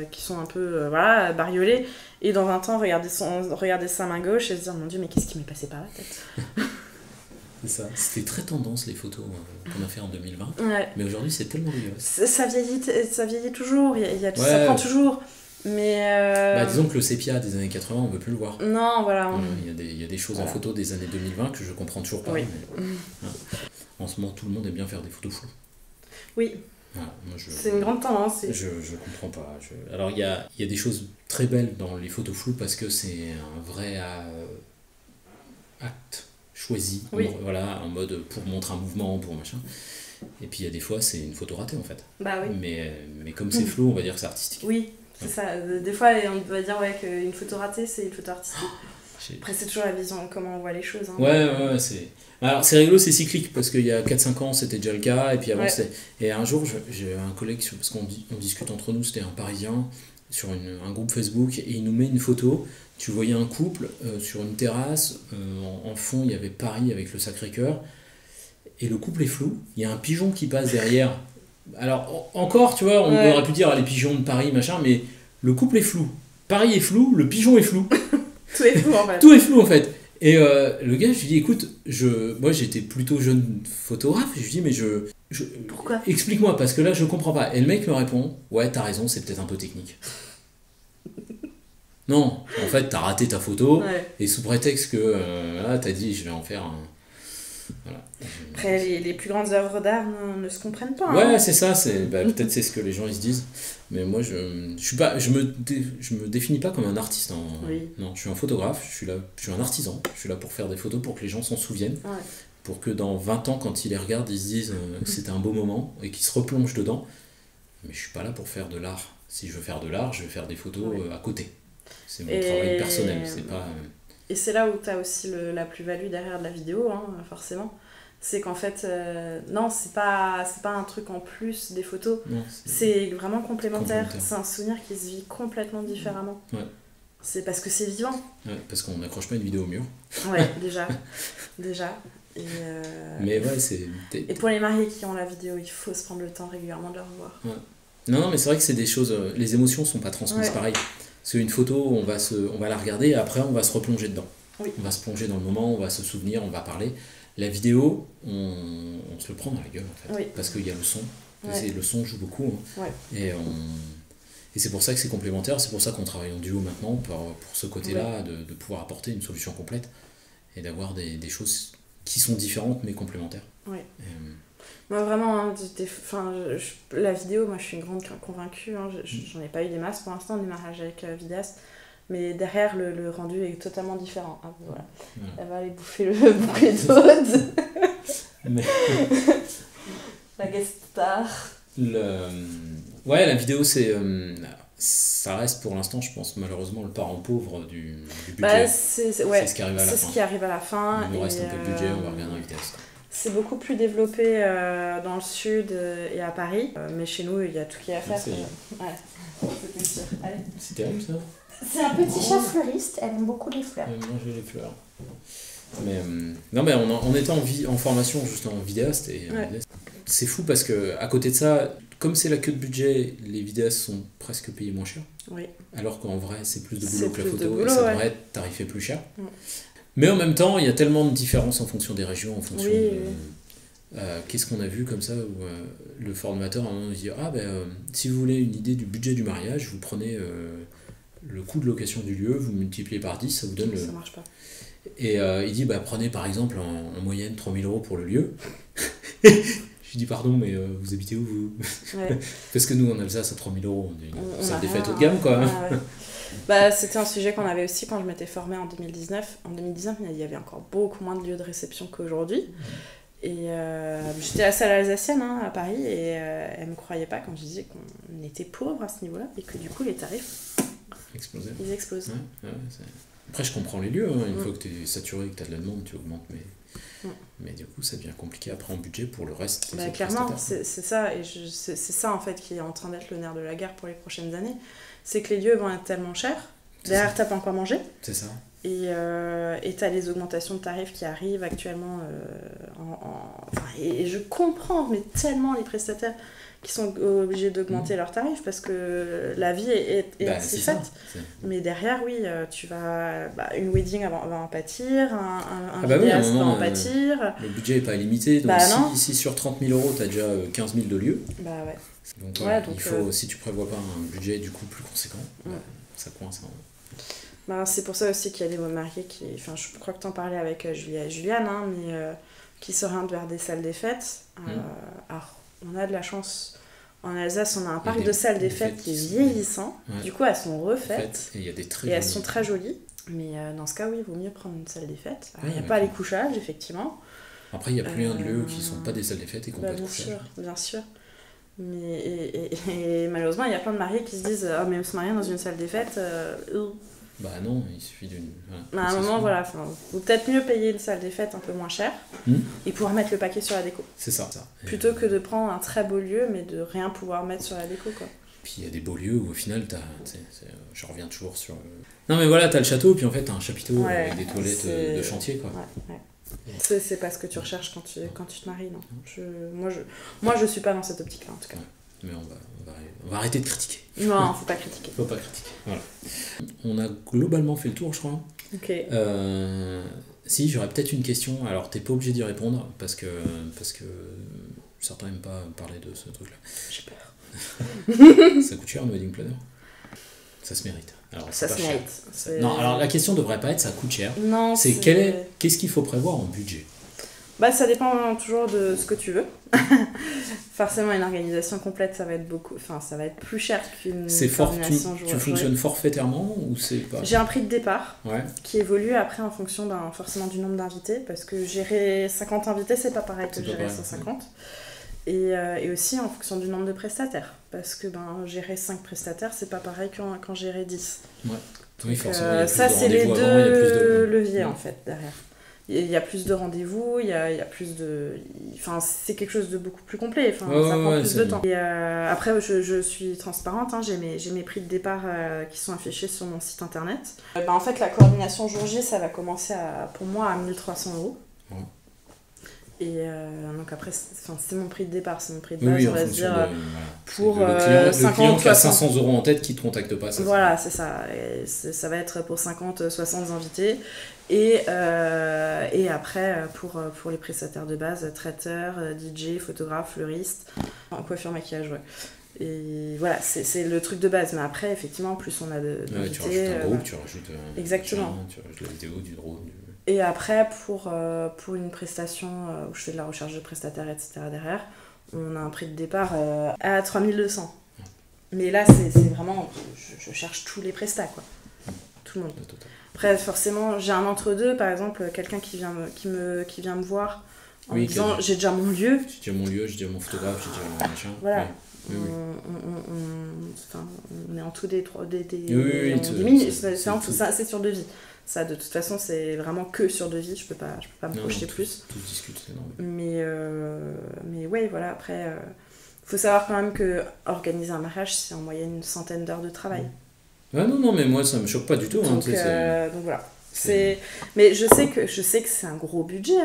[SPEAKER 3] qui sont un peu bariolés, et dans 20 ans regarder sa main gauche et se dire mon Dieu, mais qu'est-ce qui m'est passé par la tête.
[SPEAKER 2] C'est ça. C'était très tendance les photos qu'on a fait en 2020, mais aujourd'hui c'est tellement dégueulasse.
[SPEAKER 3] Ça vieillit toujours, ça prend toujours. Mais
[SPEAKER 2] disons que le sépia des années 80, on ne veut plus le voir.
[SPEAKER 3] Non, voilà.
[SPEAKER 2] Il y a des choses en photo des années 2020 que je comprends toujours pas. Mais, en ce moment, tout le monde aime bien faire des photos floues.
[SPEAKER 3] Oui, c'est une grande tendance.
[SPEAKER 2] Je comprends pas. Alors il y a des choses très belles dans les photos floues parce que c'est un vrai acte choisi, en mode pour montrer un mouvement, pour machin. Et puis il y a des fois c'est une photo ratée en fait. Mais comme c'est flou, on va dire que c'est artistique.
[SPEAKER 3] Oui, c'est ça. Des fois on va dire qu'une photo ratée c'est une photo artistique. Après c'est toujours la vision, comment on voit les choses.
[SPEAKER 2] Ouais, c'est... Alors c'est rigolo, c'est cyclique, parce qu'il y a 4-5 ans c'était déjà le cas, et puis avant c'était... Et un jour j'ai un collègue, parce qu'on discute entre nous, c'était un Parisien, sur un groupe Facebook, et il nous met une photo, tu voyais un couple sur une terrasse, en fond il y avait Paris avec le Sacré-Cœur, et le couple est flou, il y a un pigeon qui passe derrière. Alors encore, tu vois, on aurait pu dire les pigeons de Paris, machin, mais le couple est flou. Paris est flou, le pigeon est flou.
[SPEAKER 3] Tout est flou en fait.
[SPEAKER 2] Tout est flou en fait. Et le gars, je lui dis, écoute, moi j'étais plutôt jeune photographe, je lui dis, mais
[SPEAKER 3] pourquoi ?
[SPEAKER 2] Explique-moi, parce que là je comprends pas. Et le mec me répond, ouais, t'as raison, c'est peut-être un peu technique. Non, en fait, t'as raté ta photo, et sous prétexte que là, t'as dit, je vais en faire un. Voilà.
[SPEAKER 3] Après, les plus grandes œuvres d'art ne se comprennent pas.
[SPEAKER 2] Ouais, c'est ça, peut-être c'est ce que les gens ils se disent. Mais moi, je me définis pas comme un artiste. Non, je suis un photographe, je suis un artisan. Je suis là pour faire des photos pour que les gens s'en souviennent. Pour que dans 20 ans, quand ils les regardent, ils se disent que c'était un beau moment et qu'ils se replongent dedans. Mais je suis pas là pour faire de l'art. Si je veux faire de l'art, je vais faire des photos à côté. C'est mon travail personnel, c'est pas...
[SPEAKER 3] Et c'est là où tu as aussi la plus-value derrière de la vidéo, hein, forcément. C'est qu'en fait, non, c'est pas un truc en plus des photos.
[SPEAKER 2] Non,
[SPEAKER 3] c'est vraiment complémentaire. C'est un souvenir qui se vit complètement différemment.
[SPEAKER 2] Ouais.
[SPEAKER 3] C'est parce que c'est vivant.
[SPEAKER 2] Ouais, parce qu'on n'accroche pas une vidéo au mur.
[SPEAKER 3] Ouais, déjà.
[SPEAKER 2] Mais ouais, c'est...
[SPEAKER 3] Et pour les mariés qui ont la vidéo, il faut se prendre le temps régulièrement de la revoir.
[SPEAKER 2] Ouais. Non, mais c'est vrai que c'est des choses... Les émotions sont pas transmises pareil. Parce qu'une photo, on va la regarder et après on va se replonger dedans.
[SPEAKER 3] Oui.
[SPEAKER 2] On va se plonger dans le moment, on va se souvenir, on va parler. La vidéo, on se le prend dans la gueule en fait. Parce qu'il y a le son. Le son joue beaucoup. Hein. Et c'est pour ça que c'est complémentaire, c'est pour ça qu'on travaille en duo maintenant, pour ce côté-là, de pouvoir apporter une solution complète et d'avoir des choses qui sont différentes mais complémentaires.
[SPEAKER 3] Moi vraiment, hein, la vidéo, moi je suis une grande convaincue, hein, j'en ai pas eu des masses pour l'instant, des mariages avec vidéaste, mais derrière le rendu est totalement différent. Hein, voilà. Elle va aller bouffer le bouquet d'aude. La guest star.
[SPEAKER 2] Ouais, la vidéo, ça reste pour l'instant, je pense, malheureusement, le parent pauvre du budget.
[SPEAKER 3] C'est ce
[SPEAKER 2] qui arrive à la fin.
[SPEAKER 3] C'est ce qui arrive à la fin.
[SPEAKER 2] Il nous reste un peu de budget, on va regarder en vitesse.
[SPEAKER 3] C'est beaucoup plus développé dans le sud et à Paris, mais chez nous, il y a tout qui est à faire. Allez.
[SPEAKER 2] C'est terrible, ça.
[SPEAKER 3] C'est un petit chat fleuriste, elle aime beaucoup les fleurs.
[SPEAKER 2] Elle aime manger les fleurs. Mais, non, mais on était en formation juste en vidéaste et c'est fou parce que à côté de ça, comme c'est la queue de budget, les vidéastes sont presque payés moins cher.
[SPEAKER 3] Oui.
[SPEAKER 2] Alors qu'en vrai, c'est plus de boulot que la photo et ça devrait être tarifé plus cher. Mais en même temps, il y a tellement de différences en fonction des régions, en fonction qu'est-ce qu'on a vu comme ça où le formateur à un moment dit si vous voulez une idée du budget du mariage, vous prenez le coût de location du lieu, vous multipliez par 10, ça vous donne
[SPEAKER 3] Ça marche pas.
[SPEAKER 2] Et il dit prenez par exemple en moyenne 3 000 € pour le lieu. Je dis pardon, mais vous habitez où vous? Parce que nous en Alsace à 3 000 €, on salle des fêtes haut de gamme quoi.
[SPEAKER 3] C'était un sujet qu'on avait aussi quand je m'étais formée en 2019. En 2019, il y avait encore beaucoup moins de lieux de réception qu'aujourd'hui. Et j'étais à la salle alsacienne à Paris et elle me croyait pas quand je disais qu'on était pauvre à ce niveau-là et que du coup les tarifs ils explosent.
[SPEAKER 2] Après je comprends les lieux, une fois que tu es saturé, que tu as de la demande, tu augmentes, mais du coup ça devient compliqué après en budget pour le reste.
[SPEAKER 3] Clairement, c'est ça, et c'est ça en fait qui est en train d'être le nerf de la guerre pour les prochaines années, c'est que les lieux vont être tellement chers, derrière t'as pas encore mangé. C'est ça. Et t'as les augmentations de tarifs qui arrivent actuellement et je comprends mais tellement les prestataires qui sont obligés d'augmenter leurs tarifs parce que la vie est ainsi faite. Mais derrière, tu vas une wedding va en pâtir, un vidéaste va en pâtir.
[SPEAKER 2] Le budget n'est pas limité, donc si sur 30 000 € tu as déjà 15 000 de lieux, donc il faut, si tu prévois pas un budget du coup plus conséquent, ça coince.
[SPEAKER 3] C'est pour ça aussi qu'il y a des mariés qui... Enfin, je crois que tu en parlais avec Juliane, mais qui s'orientent vers des salles des fêtes. Alors, on a de la chance. En Alsace, on a un parc de salles des fêtes qui est vieillissant. Du coup, elles sont refaites.
[SPEAKER 2] Et
[SPEAKER 3] elles sont très jolies. Mais dans ce cas, il vaut mieux prendre une salle des fêtes. Il n'y a pas les couchages, effectivement.
[SPEAKER 2] Après, il y a plein de lieux qui ne sont pas des salles des fêtes et qui n'ont pas de couchage.
[SPEAKER 3] Bien sûr. Mais, et malheureusement, il y a plein de mariés qui se disent « Ah, mais se marier dans une salle des fêtes
[SPEAKER 2] non, il suffit d'une...
[SPEAKER 3] à un moment, faut peut-être mieux payer une salle des fêtes un peu moins cher et pouvoir mettre le paquet sur la déco.
[SPEAKER 2] C'est ça.
[SPEAKER 3] Plutôt que de prendre un très beau lieu, mais de rien pouvoir mettre sur la déco, quoi.
[SPEAKER 2] Puis il y a des beaux lieux où au final, je reviens toujours sur... Non mais voilà, t'as le château, puis en fait t'as un chapiteau avec des toilettes de chantier, quoi.
[SPEAKER 3] C'est pas ce que tu recherches quand tu te maries, non. Moi je suis pas dans cette optique-là, en tout cas.
[SPEAKER 2] Mais on va arrêter de critiquer.
[SPEAKER 3] Non, faut pas critiquer.
[SPEAKER 2] Faut pas critiquer, voilà. On a globalement fait le tour, je crois.
[SPEAKER 3] Ok.
[SPEAKER 2] Si, j'aurais peut-être une question. Alors, t'es pas obligé d'y répondre, parce que certains n'aiment pas parler de ce truc-là.
[SPEAKER 3] J'ai peur.
[SPEAKER 2] Ça coûte cher, un wedding planner? Ça se mérite. Alors,
[SPEAKER 3] ça se mérite.
[SPEAKER 2] Non, alors la question devrait pas être ça coûte cher.
[SPEAKER 3] Non,
[SPEAKER 2] qu'est-ce qu'il faut prévoir en budget?
[SPEAKER 3] Ça dépend toujours de ce que tu veux. Forcément, une organisation complète, ça va être plus cher qu'une organisation
[SPEAKER 2] tu fonctionnes forfaitairement ou c'est pas...
[SPEAKER 3] J'ai un prix de départ qui évolue après en fonction forcément du nombre d'invités, parce que gérer 50 invités, c'est pas pareil que gérer 150. Et aussi en fonction du nombre de prestataires, parce que gérer 5 prestataires, c'est pas pareil qu'en gérer 10.
[SPEAKER 2] Oui, forcément,
[SPEAKER 3] ça, c'est les
[SPEAKER 2] deux
[SPEAKER 3] leviers en fait derrière. Il y a plus de rendez-vous, il y a plus de... Enfin, c'est quelque chose de beaucoup plus complet, enfin, ça prend plus de temps. Et après, je suis transparente, hein, j'ai mes prix de départ qui sont affichés sur mon site internet. En fait, la coordination jour J, ça va commencer pour moi à 1 300 €. Ouais. Et donc après, c'est mon prix de départ, c'est mon prix de base, on va se dire, pour
[SPEAKER 2] le client qui a 500 € en tête qui ne te contacte pas.
[SPEAKER 3] Voilà, c'est ça. Et ça va être pour 50-60 invités. Et après, pour les prestataires de base, traiteurs, DJ, photographe, fleuriste, coiffure, maquillage, ouais. Et voilà, c'est le truc de base. Mais après, effectivement, plus on a d'invités...
[SPEAKER 2] tu rajoutes un groupe, tu rajoutes
[SPEAKER 3] exactement.
[SPEAKER 2] Tu rajoutes la vidéo, du drone...
[SPEAKER 3] Et après, pour une prestation où je fais de la recherche de prestataires, etc. derrière, on a un prix de départ à 3200. Mais là, c'est vraiment... Je cherche tous les prestats, quoi. Tout le monde. Après, forcément, j'ai un entre-deux. Par exemple, quelqu'un qui vient me voir en me disant j'ai déjà mon lieu.
[SPEAKER 2] J'ai déjà mon lieu, j'ai déjà mon photographe, j'ai déjà mon machin.
[SPEAKER 3] Voilà.
[SPEAKER 2] Oui.
[SPEAKER 3] On est en tout des 10
[SPEAKER 2] minutes.
[SPEAKER 3] C'est sur devis. Ça, de toute façon, c'est vraiment que sur devis. Je peux pas me projeter plus.
[SPEAKER 2] Tout discute, c'est normal.
[SPEAKER 3] Mais ouais, voilà. Après, faut savoir quand même que organiser un mariage, c'est en moyenne une centaine d'heures de travail.
[SPEAKER 2] Ouais, non, mais moi, ça me choque pas du tout.
[SPEAKER 3] Donc, donc voilà. Mais je sais que c'est un gros budget.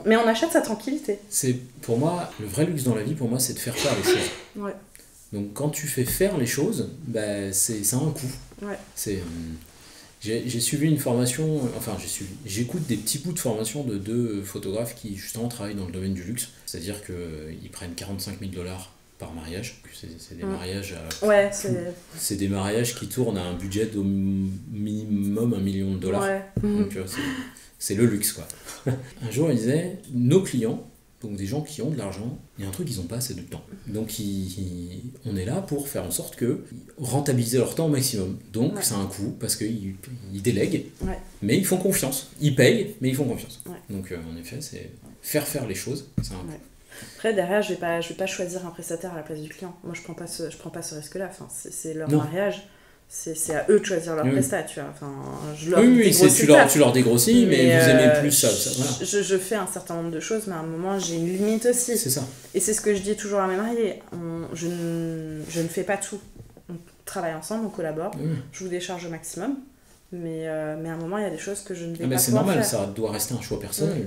[SPEAKER 3] Mais on achète sa tranquillité.
[SPEAKER 2] Pour moi, le vrai luxe dans la vie, pour moi, c'est de faire les choses.
[SPEAKER 3] Ouais.
[SPEAKER 2] Donc quand tu fais faire les choses, ça a un coût.
[SPEAKER 3] Ouais.
[SPEAKER 2] J'ai suivi une formation, j'écoute des petits bouts de formation de 2 photographes qui justement travaillent dans le domaine du luxe. C'est-à-dire qu'ils prennent 45 000 $ par mariage. C'est des mariages c'est des mariages qui tournent à un budget d'au minimum $1 million.
[SPEAKER 3] Ouais.
[SPEAKER 2] Donc c'est le luxe, quoi. Un jour, il disait, nos clients, donc des gens qui ont de l'argent, il y a un truc, ils n'ont pas assez de temps. Donc on est là pour faire en sorte que rentabiliser leur temps au maximum. Donc ça a un coût, parce qu'ils délèguent, mais ils font confiance. Ils payent, mais ils font confiance. Ouais. Donc en effet, c'est faire les choses, c'est un coût.
[SPEAKER 3] Après, derrière, je vais pas choisir un prestataire à la place du client. Moi, je prends pas ce risque-là. Enfin, c'est leur mariage. C'est à eux de choisir leur prestat, tu vois. Enfin, je leur
[SPEAKER 2] tu leur dégrossis, mais vous aimez plus ça. Voilà.
[SPEAKER 3] Je fais un certain nombre de choses, mais à un moment, j'ai une limite aussi.
[SPEAKER 2] C'est ça.
[SPEAKER 3] Et c'est ce que je dis toujours à mes mariés. Je ne fais pas tout. On travaille ensemble, on collabore. Je vous décharge au maximum. Mais à un moment, il y a des choses que je ne vais pas
[SPEAKER 2] c'est
[SPEAKER 3] pouvoir
[SPEAKER 2] normal,
[SPEAKER 3] faire.
[SPEAKER 2] ça doit rester un choix personnel.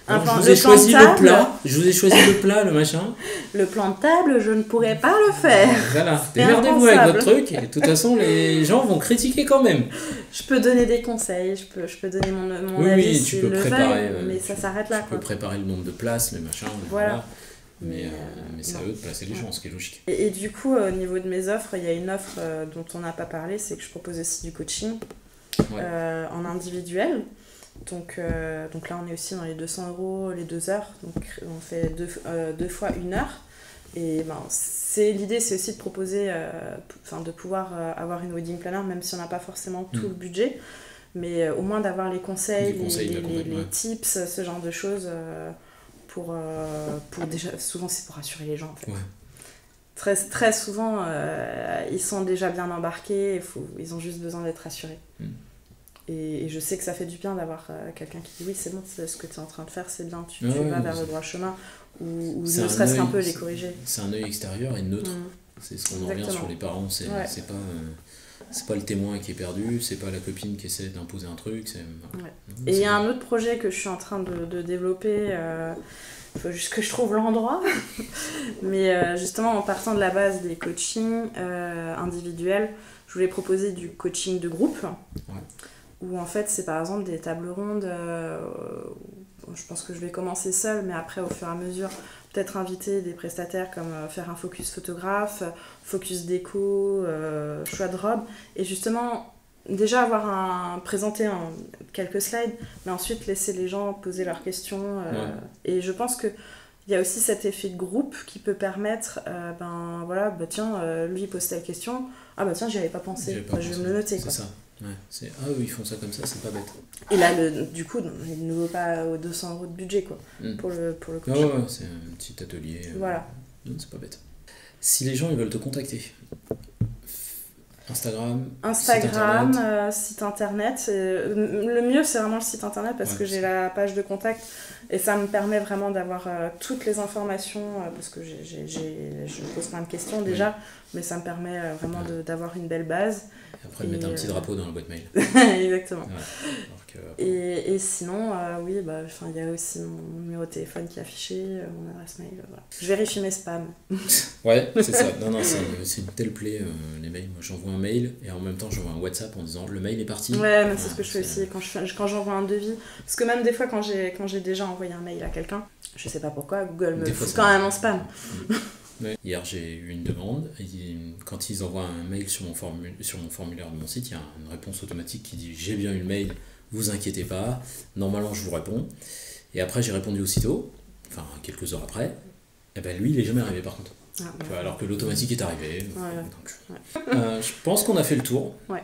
[SPEAKER 3] Alors,
[SPEAKER 2] je vous ai choisi le plat, le plat, le machin.
[SPEAKER 3] Le plan de table, je ne pourrais pas le faire.
[SPEAKER 2] Voilà, démerdez-vous avec votre truc. Et de toute façon, les gens vont critiquer quand même.
[SPEAKER 3] Je peux donner des conseils, je peux donner mon avis.
[SPEAKER 2] Oui, tu peux préparer.
[SPEAKER 3] Mais ça s'arrête là.
[SPEAKER 2] Tu peux préparer le nombre de places, les machins. Voilà. Mais c'est à eux de placer les gens, ce qui est logique.
[SPEAKER 3] Et du coup, au niveau de mes offres, il y a une offre dont on n'a pas parlé, c'est que je propose aussi du coaching en individuel. Donc là, on est aussi dans les 200 € les 2 heures. Donc on fait 2 fois 1 heure. Et l'idée, c'est aussi de proposer, de pouvoir avoir une wedding planner, même si on n'a pas forcément tout le budget. Mais au moins d'avoir les conseils, les tips, ce genre de choses. Pour déjà, souvent c'est pour rassurer les gens en fait. Très, très souvent ils sont déjà bien embarqués, ils ont juste besoin d'être rassurés. Et je sais que ça fait du bien d'avoir quelqu'un qui dit oui c'est bon, ce que tu es en train de faire c'est bien, tu vas vers le droit chemin, ou ne serait-ce qu'un peu les corriger.
[SPEAKER 2] C'est un œil extérieur et neutre. C'est ce qu'on en revient sur les parents, c'est pas le témoin qui est perdu, c'est pas la copine qui essaie d'imposer un truc.
[SPEAKER 3] Et il y a un autre projet que je suis en train de développer, il faut juste que je trouve l'endroit. Mais justement, en partant de la base des coachings individuels, je voulais proposer du coaching de groupe, où en fait c'est par exemple des tables rondes. Je pense que je vais commencer seule, mais après au fur et à mesure, peut-être inviter des prestataires comme faire un focus photographe, focus déco, choix de robe, et justement déjà présenter quelques slides, mais ensuite laisser les gens poser leurs questions. Et je pense qu'il y a aussi cet effet de groupe qui peut permettre, lui il pose telle question, j'y avais pas pensé, je vais me le noter.
[SPEAKER 2] C'est ça. Ouais, ils font ça comme ça, c'est pas bête.
[SPEAKER 3] Et là, du coup, il ne vaut pas aux 200 € de budget pour le coaching.
[SPEAKER 2] C'est un petit atelier.
[SPEAKER 3] Voilà.
[SPEAKER 2] Non, c'est pas bête. Si les gens ils veulent te contacter, Instagram,
[SPEAKER 3] site internet. Le mieux, c'est vraiment le site internet parce que j'ai la page de contact et ça me permet vraiment d'avoir toutes les informations parce que je pose plein de questions déjà, mais ça me permet vraiment d'avoir une belle base.
[SPEAKER 2] Et après, mettre un petit drapeau dans la boîte mail.
[SPEAKER 3] Exactement. Et sinon, oui, il y a aussi mon numéro de téléphone qui est affiché, mon adresse mail. Voilà. Je vérifie mes spams.
[SPEAKER 2] Ouais, c'est ça. Non, c'est une telle plaie, les mails. Moi, j'envoie un mail et en même temps, j'envoie un WhatsApp en disant le mail est parti.
[SPEAKER 3] Ouais, mais c'est ce que je fais aussi quand j'envoie un devis. Parce que même des fois, quand j'ai déjà envoyé un mail à quelqu'un, je sais pas pourquoi, Google me fout quand même en spam.
[SPEAKER 2] Ouais. Hier, j'ai eu une demande. Et quand ils envoient un mail sur mon formulaire de mon site, il y a une réponse automatique qui dit j'ai bien eu le mail. Vous inquiétez pas, normalement je vous réponds. Et après j'ai répondu aussitôt, enfin quelques heures après, et ben lui il est jamais arrivé par contre. Alors que l'automatique est arrivé. Je pense qu'on a fait le tour.
[SPEAKER 3] Ouais,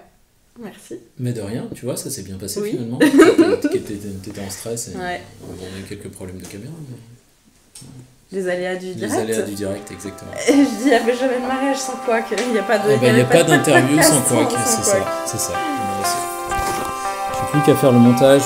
[SPEAKER 3] merci.
[SPEAKER 2] Mais de rien, tu vois, ça s'est bien passé finalement. T'étais en stress et on a eu quelques problèmes de caméra. Mais...
[SPEAKER 3] Les aléas du direct.
[SPEAKER 2] Les aléas du direct, exactement.
[SPEAKER 3] Et je dis, il n'y avait jamais de mariage sans Quack, il n'y a pas de.
[SPEAKER 2] Il n'y a pas d'interview sans Quack, c'est ça. J'ai plus qu'à faire le montage